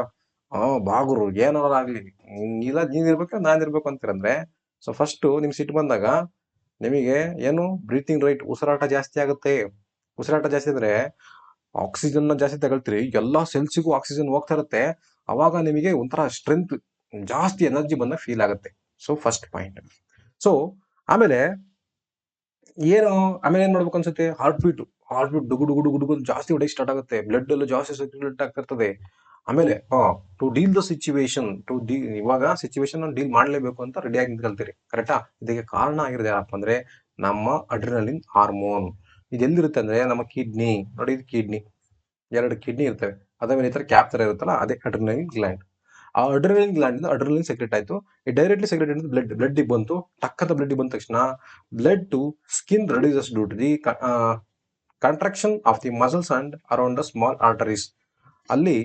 ಬಾಗುರು ಏನಾದ್ರು ಆಗ್ಲಿ, ಇಲ್ಲ ನೀನ್ ಇರ್ಬೇಕು ನಾನ್ ಇರ್ಬೇಕು ಅಂತೀರಂದ್ರೆ. ಸೊ ಫಸ್ಟ್ ನಿಮ್ಗೆ ಸಿಟ್ಟು ಬಂದಾಗ ನಿಮಗೆ ಏನು ಬ್ರೀತಿಂಗ್ ರೇಟ್, ಉಸಿರಾಟ ಜಾಸ್ತಿ ಆಗುತ್ತೆ. ಉಸಿರಾಟ ಜಾಸ್ತಿ ಅಂದ್ರೆ ಆಕ್ಸಿಜನ್ ಜಾಸ್ತಿ ತಗೊಳ್ತೀರಿ, ಎಲ್ಲಾ ಸೆಲ್ಸಿಗೂ ಆಕ್ಸಿಜನ್ ಹೋಗ್ತಾ ಇರುತ್ತೆ. ಅವಾಗ ನಿಮಗೆ ಒಂಥರ ಸ್ಟ್ರೆಂತ್ ಜಾಸ್ತಿ ಎನರ್ಜಿ ಬಂದಾಗ ಫೀಲ್ ಆಗುತ್ತೆ. So first point. ಸೊ ಆಮೇಲೆ ಏನ್ ಮಾಡ್ಬೇಕು ಅನ್ಸುತ್ತೆ, ಹಾರ್ಟ್ ಬೀಟ್ ಡುಗು ಡುಗು ಡುಗು ಡುಗು ಜಾಸ್ತಿ ಹೊಡೆಯಕ್ ಸ್ಟಾರ್ಟ್ ಆಗುತ್ತೆ. ಬ್ಲಡ್ ಎಲ್ಲ ಜಾಸ್ತಿ ಸರ್ಕ್ಯುಲೇಟ್ ಆಗ್ತಿರ್ತದೆ. ಆಮೇಲೆ ಟು ಡೀಲ್ ದ ಸಿಚುವೇಶನ್, ಇವಾಗ ಸಿಚುವೇಶನ್ ಡೀಲ್ ಮಾಡ್ಲೇಬೇಕು ಅಂತ ರೆಡಿ ಆಗಿ ನಿಂತ್ಕೊಳ್ತೀರಿ. ಕರೆಕ್ಟಾ? ಇದಕ್ಕೆ ಕಾರಣ ಆಗಿರೋದು ಯಾರಪ್ಪ ಅಂದ್ರೆ ನಮ್ಮ ಅಡ್ರಿನಲಿನ್ ಹಾರ್ಮೋನ್. ಇದೆಲ್ಲಿರುತ್ತೆ ಅಂದ್ರೆ ನಮ್ಮ ಕಿಡ್ನಿ. ನೋಡಿ, ಇದು ಕಿಡ್ನಿ, 2 ಕಿಡ್ನಿ ಇರ್ತವೆ. ಅದ್ರ ಮೇಲೆ ಈ ತರ ಕ್ಯಾಪ್ ತರ ಇರುತ್ತಲ್ಲ, ಅದೇ ಅಡ್ರಿನಲಿನ್ ಗ್ಲ್ಯಾಂಡ್. ಆ ಅಡ್ರಿನಲಿನ್ ಗ್ಲ್ಯಾಂಡ್ ಇಂದ ಅಡ್ರಿನಲಿನ್ ಸೆಕ್ರೆಟ್ ಆಯ್ತು. ಈ ಡೈರೆಕ್ಟ್ಲಿ ಸೆಕ್ರೆಟ್ ಆಯ್ತು ಬ್ಲಡ್ ಬಂತು. ಟಕ್ಕದ ಬ್ಲಡ್ ಬಂದ ತಕ್ಷಣ blood to skin reduces due to the contraction of the muscles and around the small arteries. ಅಲ್ಲಿ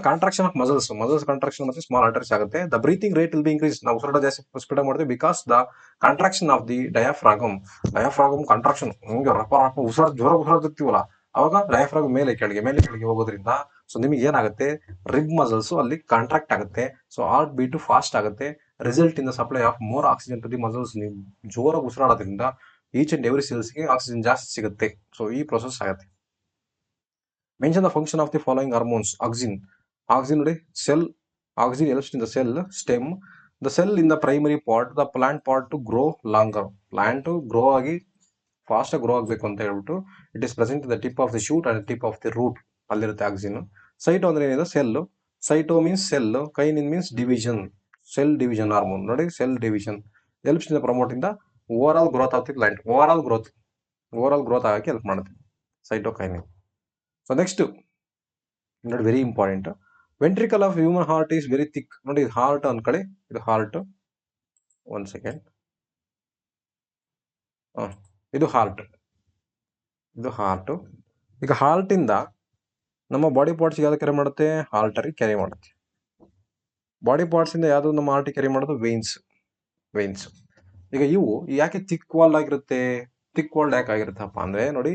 ಕಾಂಟ್ರಾಕ್ಷನ್ ಆಫ್ ಮಸಲ್ಸ್ ಕಾಂಟ್ರಾಕ್ಷನ್ ಮತ್ತೆ ಸ್ಮಾಲ್ ಆರ್ಟರೀಸ್ ಆಗುತ್ತೆ. The breathing rate will be increase. ನಾವು ಉಸಿರಾಟ ಜಾಸ್ತಿ ಸ್ಪೀಡ್ ಮಾಡ್ತೀವಿ because the contraction of the diaphragm contraction. ಹಿಂಗೆ ರಪ ಉಸಿರಾಟ ಜೋರ ಉಸಿರಾಡ್ತಿರ್ತೀವಲ್ಲ, ಅವಾಗ ಡಯಾಫ್ರಾಗಮ್ ಮೇಲೆ ಕೆಳಗೆ ಹೋಗೋದ್ರಿಂದ ಸೊ ನಿಮಗೆ ಏನಾಗುತ್ತೆ, ರಿಬ್ ಮಸಲ್ಸ್ ಅಲ್ಲಿ ಕಾಂಟ್ರಾಕ್ಟ್ ಆಗುತ್ತೆ. ಸೊ ಹಾರ್ಟ್ ಬೀಟ್ ಫಾಸ್ಟ್ ಆಗುತ್ತೆ. Result in the supply of more oxygen to the muscles. ನೀವು ಜೋರಾಗಿ ಉಸಿರಾಡೋದ್ರಿಂದ ಈಚ್ ಅಂಡ್ ಎವ್ರಿ ಸೆಲ್ಸ್ಗೆ ಆಕ್ಸಿಜನ್ ಜಾಸ್ತಿ ಸಿಗುತ್ತೆ. ಸೊ ಈ ಪ್ರೊಸೆಸ್ ಆಗುತ್ತೆ. Mention the function of the following hormones. Auxin ನೋಡಿ, cell auxin helps in the cell stem, the cell in the primary part, the plant part to grow longer. Plant grow ಆಗಿ fast ಆಗಿ grow ಆಗಬೇಕು ಅಂತ ಹೇಳ್ಬಿಟ್ಟು it is present the tip of the shoot and tip of the root. ಅಲ್ಲಿರುತ್ತೆ auxin. Cyto ಅಂದ್ರೆ ಏನಿದೆ, cell. Cyto means cell, kinin means division. Cell division hormone. ನೋಡಿ, cell division helps in the promoting the overall growth of the plant. Over growth ಆಗಕ್ಕೆ help ಮಾಡುತ್ತೆ cytokinin. So next ನೋಡಿ, very important. Ventricle of human heart is very thick. ನೋಡಿ, ಇದು heart ಅನ್ಕೊಳ್ಳಿ, ಇದು heart. 1 second. ಇದು heart. ಈಗ heart ಇಂದ ನಮ್ಮ ಬಾಡಿ ಪಾರ್ಟ್ಸ್ ಯಾವ್ದು ಕ್ಯಾರಿ ಮಾಡುತ್ತೆ, ಆರ್ಟರಿ ಕ್ಯಾರಿ ಮಾಡುತ್ತೆ. ಬಾಡಿ ಪಾರ್ಟ್ಸ್ ಇಂದ ಯಾವ್ದು ನಮ್ಮ ಹಾರ್ಟ್ ಕ್ಯಾರಿ ಮಾಡೋದು, ವೇನ್ಸ್. ಈಗ ಇವು ಯಾಕೆ ಥಿಕ್ ವಾಲ್ಡ್ ಆಗಿರುತ್ತೆ? ಥಿಕ್ ವಾಲ್ಡ್ ಯಾಕೆ ಆಗಿರುತ್ತಪ್ಪ ಅಂದ್ರೆ ನೋಡಿ,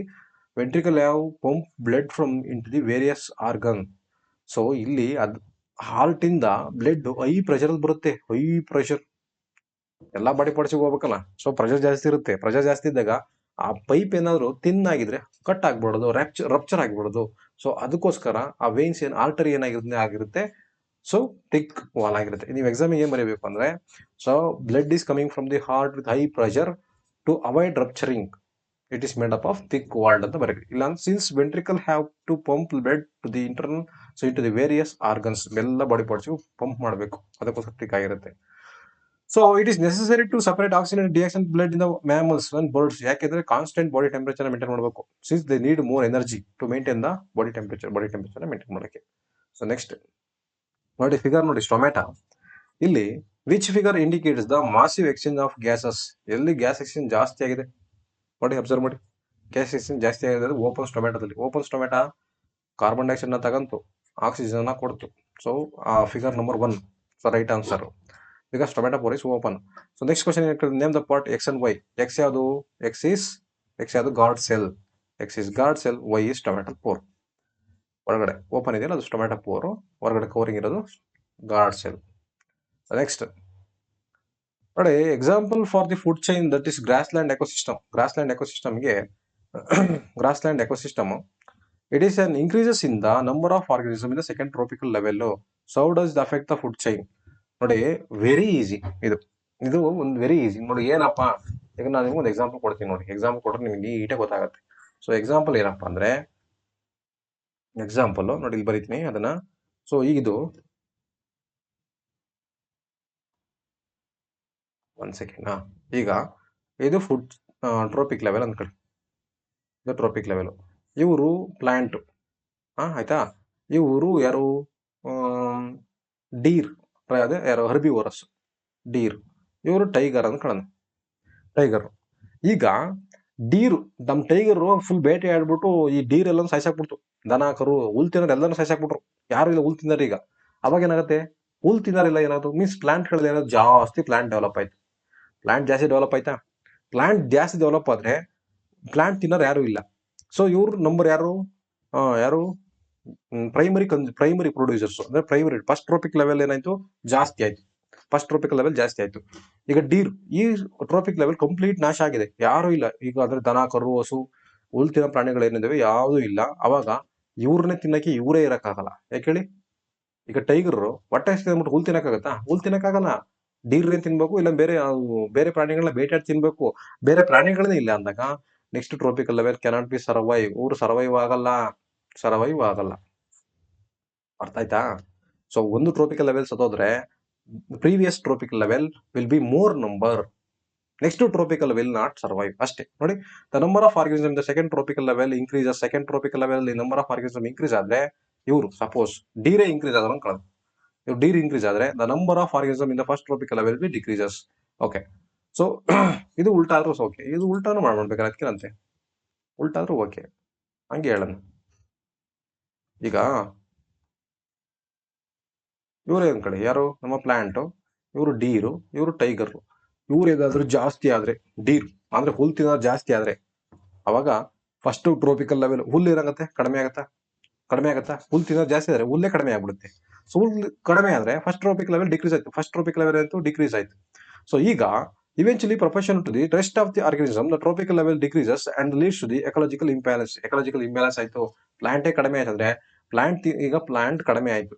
ವೆಂಟ್ರಿಕಲ್ ಯಾವ pump blood from into the various organ. So ಇಲ್ಲಿ ಹಾರ್ಟ್ ಇಂದ ಬ್ಲಡ್ ಹೈ ಪ್ರೆಷರ್ ಬರುತ್ತೆ. ಹೈ ಪ್ರೆಷರ್ ಎಲ್ಲಾ ಬಾಡಿ ಪಾರ್ಟ್ಸ್ಗೆ ಹೋಗ್ಬೇಕಲ್ಲ. ಸೊ ಪ್ರೆಷರ್ ಜಾಸ್ತಿ ಇರುತ್ತೆ. ಪ್ರೆಷರ್ ಜಾಸ್ತಿ ಇದ್ದಾಗ ಆ ಪೈಪ್ ಏನಾದ್ರು ತಿನ್ ಆಗಿದ್ರೆ ಕಟ್ ಆಗ್ಬಿಡೋದು, ರಪ್ಚರ್ ಆಗ್ಬಿಡೋದು. ಸೊ ಅದಕ್ಕೋಸ್ಕರ ಆ ವೇನ್ಸ್ ಆರ್ಟರಿ ಆಗಿರುತ್ತೆ. ಸೊ ಥಿಕ್ ವಾಲ್ ಆಗಿರುತ್ತೆ. ನೀವು ಎಕ್ಸಾಮಿಗೆ ಏನ್ ಬರೀಬೇಕು ಅಂದ್ರೆ, so blood is coming from the heart with high pressure to avoid rupturing. It is made up of thick walled ಅಂತ ಬರೀರಿ. ಇಲ್ಲ since ventricle have to pump blood to the internal, so into the various organs, ಎಲ್ಲ body ಪಾರ್ಟ್ಸ್ಗೂ pump ಮಾಡಬೇಕು. ಅದಕ್ಕೋಸ್ಕರ thick ಆಗಿರುತ್ತೆ. So it is necessary to separate oxygen and deoxygen blood in the mammals and birds. ಯಾಕೆಂದ್ರೆ constant body temperature maintain ಮಾಡಬೇಕು. Since they need more energy to maintain the body temperature maintain ಮಾಡೋಕ್ಕೆ. So next ನೋಡಿ, figure ನೋಡಿ, stomata. ಇಲ್ಲಿ which figure indicates the massive exchange of gases. ಎಲ್ಲಿ gas exchange ಜಾಸ್ತಿ ಆಗಿದೆ ನೋಡಿ, ಅಬ್ಸರ್ವ್ ಮಾಡಿ. ಗ್ಯಾಸ್ ಎಕ್ಸ್ಚೇಂಜ್ ಜಾಸ್ತಿ ಆಗಿದೆ ಓಪನ್ ಸ್ಟೊಮ್ಯಾಟೋದಲ್ಲಿ. ಓಪನ್ ಸ್ಟೊಮ್ಯಾಟಾ ಕಾರ್ಬನ್ ಡೈಆಕ್ಸೈಡ್ ನ ತಗಂತು, ಆಕ್ಸಿಜನ್ ಕೊಡ್ತು. So figure number 1 so right answer. because tomato pore is open. So next question, name the part X and Y. X ಯಾವುದು, X ಯಾವುದು guard cell. X is guard cell, Y is tomato pore. ಒಳಗಡೆ open ಇದೆಯಲ್ಲ ಅದು tomato pore, ಹೊರಗಡೆ covering ಇರೋದು guard cell. Next ನೋಡಿ, example for the food chain that is grassland ecosystem. Grassland ecosystem it is an increases in the number of organisms in the second tropical level. So how does it affect the food chain? ನೋಡಿ, very easy. ಇದು ಒಂದು very easy ನೋಡಿ. ಏನಪ್ಪ, ಈಗ ನಾನು ನಿಮ್ಗೆ ಒಂದು example ಕೊಡ್ತೀನಿ ನೋಡಿ. ಎಕ್ಸಾಂಪಲ್ ಕೊಟ್ಟರೆ ನಿಮ್ಗೆ ನೀಟಾಗಿ ಗೊತ್ತಾಗುತ್ತೆ. ಸೊ ಎಕ್ಸಾಂಪಲ್ ಏನಪ್ಪಾ ಅಂದ್ರೆ, ಎಕ್ಸಾಂಪಲ್ ನೋಡಿ, ಇಲ್ಲಿ ಬರೀತೀನಿ ಅದನ್ನ. ಸೊ ಇದು 1 ಸೆಕೆಂಡ್. ಈಗ ಇದು ಫುಡ್ ಟ್ರೋಪಿಕ್ ಲೆವೆಲ್ ಅಂದ್ಕೊಳ್ಳಿ. ಇದು ಟ್ರೋಪಿಕ್ ಲೆವೆಲ್. ಇವರು ಪ್ಲಾಂಟ್ ಆಯ್ತಾ. ಇವರು ಯಾರು ಡೀರ್, ಅದೇ ಯಾರು ಹರ್ಬಿವೋರಸ್ ಡೀರ್. ಇವರು ಟೈಗರ್ ಅಂದ್ಕೊಳ್ಳೋಣ, ಟೈಗರ್. ಈಗ ಡೀರು ನಮ್ಮ ಟೈಗರು ಫುಲ್ ಬೇಟೆ ಆಡ್ಬಿಟ್ಟು ಈ ಡೀರ್ ಎಲ್ಲ ಸಾಯ್ಸಾಕ್ಬಿಡ್ತು. ದನ ಕರು ಹುಲ್ ತಿನ್ನೋರು ಎಲ್ಲರೂ ಸಾಯ್ಸಾಕ್ಬಿಟ್ರು. ಯಾರು ಇಲ್ಲ ಹುಲ್ ತಿನ್ನೋರು. ಈಗ ಅವಾಗ ಏನಾಗುತ್ತೆ, ಹುಲ್ ತಿನ್ನೋರಿಲ್ಲ, ಏನಾದ್ರು ಮೀನ್ಸ್ ಪ್ಲಾಂಟ್ಗಳಲ್ಲಿ ಏನಾದ್ರು ಜಾಸ್ತಿ ಪ್ಲಾಂಟ್ ಡೆವಲಪ್ ಆಯ್ತು. ಪ್ಲಾಂಟ್ ಜಾಸ್ತಿ ಡೆವಲಪ್ ಆಯ್ತಾ. ಪ್ಲಾಂಟ್ ಜಾಸ್ತಿ ಡೆವಲಪ್ ಆದ್ರೆ ಪ್ಲಾಂಟ್ ತಿನ್ನೋರು ಯಾರು ಇಲ್ಲ. ಸೊ ಇವ್ರು ನಂಬರ್ ಯಾರು ಯಾರು ಪ್ರೈಮರಿ ಪ್ರೊಡ್ಯೂಸರ್ಸ್ ಅಂದ್ರೆ ಪ್ರೈಮರಿ. ಫಸ್ಟ್ ಟ್ರೋಪಿಕ್ ಲೆವೆಲ್ ಏನಾಯ್ತು, ಜಾಸ್ತಿ ಆಯ್ತು. ಫಸ್ಟ್ ಟ್ರೋಪಿಕ್ ಲೆವೆಲ್ ಜಾಸ್ತಿ ಆಯ್ತು. ಈಗ ಡೀರ್ ಈ ಟ್ರೋಪಿಕ್ ಲೆವೆಲ್ ಕಂಪ್ಲೀಟ್ ನಾಶ ಆಗಿದೆ, ಯಾರು ಇಲ್ಲ. ಈಗ ಅಂದ್ರೆ ದನ ಕರು ಹಸು ಹುಲ್ ತಿನ್ನೋ ಪ್ರಾಣಿಗಳು ಏನಿದಾವೆ ಯಾವುದೂ ಇಲ್ಲ. ಅವಾಗ ಇವ್ರನ್ನೇ ತಿನ್ನಕ್ಕೆ ಇವರೇ ಇರಕ್ಕಾಗಲ್ಲ. ಯಾಕೆ ಹೇಳಿ. ಈಗ ಟೈಗರ್ ಹೊಟ್ಟೆ ಹಸ್ಕೊಂಡ್ಬಿಟ್ಟು ಹುಲ್ ತಿನ್ನಕ್ಕಾಗತ್ತಾ, ಹುಲ್ ತಿನ್ನಕ್ಕಾಗಲ್ಲ. ಡೀರ್ನೇ ತಿನ್ಬೇಕು, ಇಲ್ಲ ಬೇರೆ ಪ್ರಾಣಿಗಳನ್ನ ಬೇಟೆಯಾಡಿ ತಿನ್ಬೇಕು. ಬೇರೆ ಪ್ರಾಣಿಗಳನ್ನೇ ಇಲ್ಲ ಅಂದಾಗ next tropical level cannot be survive. ಊರು ಸರ್ವೈವ್ ಆಗಲ್ಲ. ಅರ್ಥ ಆಯ್ತಾ. ಸೊ ಒಂದು ಟ್ರೋಪಿಕಲ್ ಲೆವೆಲ್ ಸತ್ತೋದ್ರೆ previous tropical level will be more number. Next tropical will not survive. ಅಷ್ಟೇ ನೋಡಿ. The number of organism the second tropical level increases. Second tropical level number of organism increase ಆದ್ರೆ ಇವರು suppose ಡೀರೇ increase ಆದ್ರೆ ಅನ್ಕೊಳ್ಳೋದು. ಇವ್ರು deer increase ಆದ್ರೆ the number of organism in the first tropical level B decreases. Okay. So ಇದು ಉಲ್ಟಾ ಆದ್ರೂ ಓಕೆ, ಇದು ಉಲ್ಟಾನು ಮಾಡ್ಬೇಕಾದ್ರೆ ಅದಕ್ಕೆ ಉಲ್ಟಾ ಆದ್ರೂ ಓಕೆ, ಹಂಗೆ ಹೇಳೋಣ. ಈಗ ಇವರೇ ಅನ್ಕೊಳ್ಳಿ, ಯಾರು ನಮ್ಮ ಪ್ಲಾಂಟು, ಇವರು ಡೀರು, ಇವರು ಟೈಗರು. ಇವ್ರು ಏನಾದ್ರು ಜಾಸ್ತಿ ಆದ್ರೆ, ಡೀರ್ ಅಂದ್ರೆ ಹುಲ್ ತಿನ್ನೋದು ಜಾಸ್ತಿ ಆದ್ರೆ ಅವಾಗ ಫಸ್ಟ್ ಟ್ರೋಪಿಕಲ್ ಲೆವೆಲ್ ಹುಲ್ಲು ಏನಾಗುತ್ತೆ, ಕಡಿಮೆ ಆಗತ್ತಾ. ಹುಲ್ ತಿನ್ನೋದು ಜಾಸ್ತಿ ಆದ್ರೆ ಹುಲ್ಲೇ ಕಡಿಮೆ ಆಗ್ಬಿಡುತ್ತೆ. ಸೊ ಹುಲ್ ಕಡಿಮೆ ಆದ್ರೆ ಫಸ್ಟ್ ಟ್ರೋಪಿಕ್ ಲೆವೆಲ್ ಡಿಕ್ರೀಸ್ ಆಯ್ತು. ಫಸ್ಟ್ ಟ್ರೋಪಿಕ್ ಲೆವೆಲ್ ಆಯ್ತು ಡಿಕ್ರೀಸ್ ಆಯ್ತು. ಸೊ ಈಗ eventually proportional to the rest of the organism the tropical level decreases and leads to the ecological imbalance ಆಯ್ತು. ಪ್ಲಾಂಟೇ ಕಡಿಮೆ ಆಯ್ತಂದ್ರೆ ಈಗ ಪ್ಲಾಂಟ್ ಕಡಿಮೆ ಆಯ್ತು,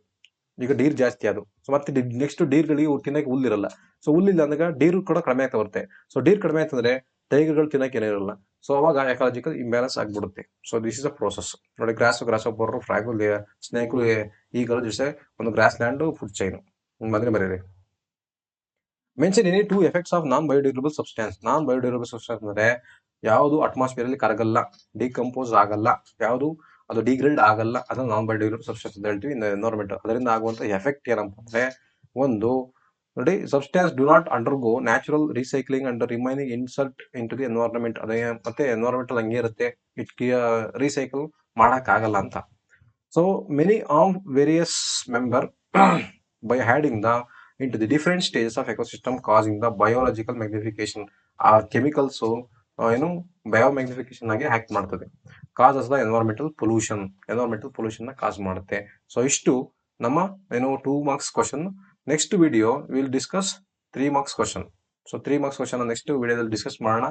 ಈಗ ಡೀರ್ ಜಾಸ್ತಿ ಆದವು. ಸೊ ಮತ್ತೆ ನೆಕ್ಸ್ಟ್ ಡೀರ್ಗಳಿಗೆ ತಿನ್ನಕ್ಕೆ ಹುಲ್ಲಿರಲ್ಲ. ಸೊ ಹುಲ್ಲಿಲ್ಲ ಅಂದಾಗ ಡೀರ್ ಕೂಡ ಕಡಿಮೆ ಆಗ್ತಾ ಬರುತ್ತೆ. ಸೊ ಡೀರ್ ಕಡಿಮೆ ಆಯ್ತಂದ್ರೆ ಟೈಗರ್ಗಳು ತಿನ್ನಕ್ಕೆ ಏನಿರಲ್ಲ. ಸೊ ಅವಾಗ ಎಕಾಲಜಿಕಲ್ ಇಂಬ್ಯಾಲೆನ್ಸ್ ಆಗ್ಬಿಡುತ್ತೆ. So this is a process. ನೋಡಿ, ಗ್ರಾಸ್ ಒಬ್ಬರು ಫ್ರಾಗಲ್ ಸ್ನೇಕು ಈಗಲೂ ದಿವಸ ಒಂದು ಗ್ರಾಸ್ ಲ್ಯಾಂಡ್ ಫುಡ್ ಚೈನ್ ಬಂದ್ರೆ ಬರೀರಿ. Mention any 2 effects of non biodegradable substance. Non biodegradable substance ಅಂದ್ರೆ ಯಾವುದು ಅಟ್ಮಾಸ್ಫಿಯರ್ ಅಲ್ಲಿ ಕರಗಲ್ಲ, ಡಿಕಂಪೋಸ್ ಆಗಲ್ಲ, ಯಾವುದು ಅದು ಡಿಗ್ರೇಡ್ ಆಗಲ್ಲ, ಅದನ್ನ ನಾನ್ ಬಯೋಡಿಗ್ರೇಡಬಲ್ ಸಬ್ಸ್ಟೆನ್ಸ್ ಅಂತ ಹೇಳ್ತೀವಿ. ಎನ್ವೈರನ್ಮೆಂಟ್ ಅದರಿಂದ ಆಗುವಂತ ಎಫೆಕ್ಟ್ ಏನಪ್ಪ ಅಂದ್ರೆ, ಒಂದು ನೋಡಿ, substance do not undergo natural recycling and remaining insert into the environment. ಅದೇ ಮತ್ತೆ ಎನ್ವೈರನ್ಮೆಂಟ್ ಹಂಗೆ ಇರುತ್ತೆ, ರೀಸೈಕಲ್ ಮಾಡಕ್ ಆಗಲ್ಲ ಅಂತ. So many of various member by adding the into the different stages of ecosystem causing the biological magnification. ಆ chemicals ಏನು ಬಯೋಮ್ಯಾಗ್ನಿಫಿಕೇಶನ್ ಆಗಿ ಆಕ್ಟ್ ಮಾಡ್ತದೆ. ಕಾಸಸ್ ದ ಎನ್ವೈರನ್ಮೆಂಟಲ್ ಪೊಲ್ಯೂಷನ್ ನ ಕಾಸ್ ಮಾಡುತ್ತೆ. ಸೊ ಇಷ್ಟು ನಮ್ಮ 2 marks question. Next video will discuss 3 marks question. So 3 marks question next ವಿಡಿಯೋದಲ್ಲಿ discuss ಮಾಡೋಣ.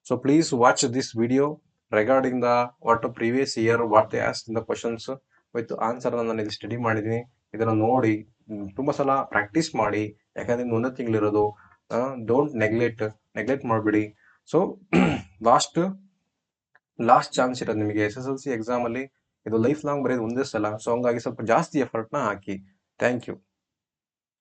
So please watch this video regarding the what previous year what they asked in the questions with answer ನಾನು ಇಲ್ಲಿ study ಮಾಡಿದ್ದೀನಿ. ಇದನ್ನ ನೋಡಿ ತುಂಬಾ ಸಲ practice ಮಾಡಿ, ಯಾಕಂದ್ರೆ 1 ತಿಂಗಳಿರೋದು. ಡೋಂಟ್ ನೆಗ್ಲೆಕ್ಟ್ ಮಾಡಬೇಡಿ. ಸೊ ಲಾಸ್ಟ್ ಚಾನ್ಸ್ ಇರೋದು ನಿಮಗೆ SSLC ಎಕ್ಸಾಮ್ ಅಲ್ಲಿ. ಇದು ಲೈಫ್ ಲಾಂಗ್ ಬರೆಯೋದು ಒಂದೇ ಸಲ. ಸೊ ಹಂಗಾಗಿ ಸ್ವಲ್ಪ ಜಾಸ್ತಿ ಎಫರ್ಟ್ ನ ಹಾಕಿ. Thank you.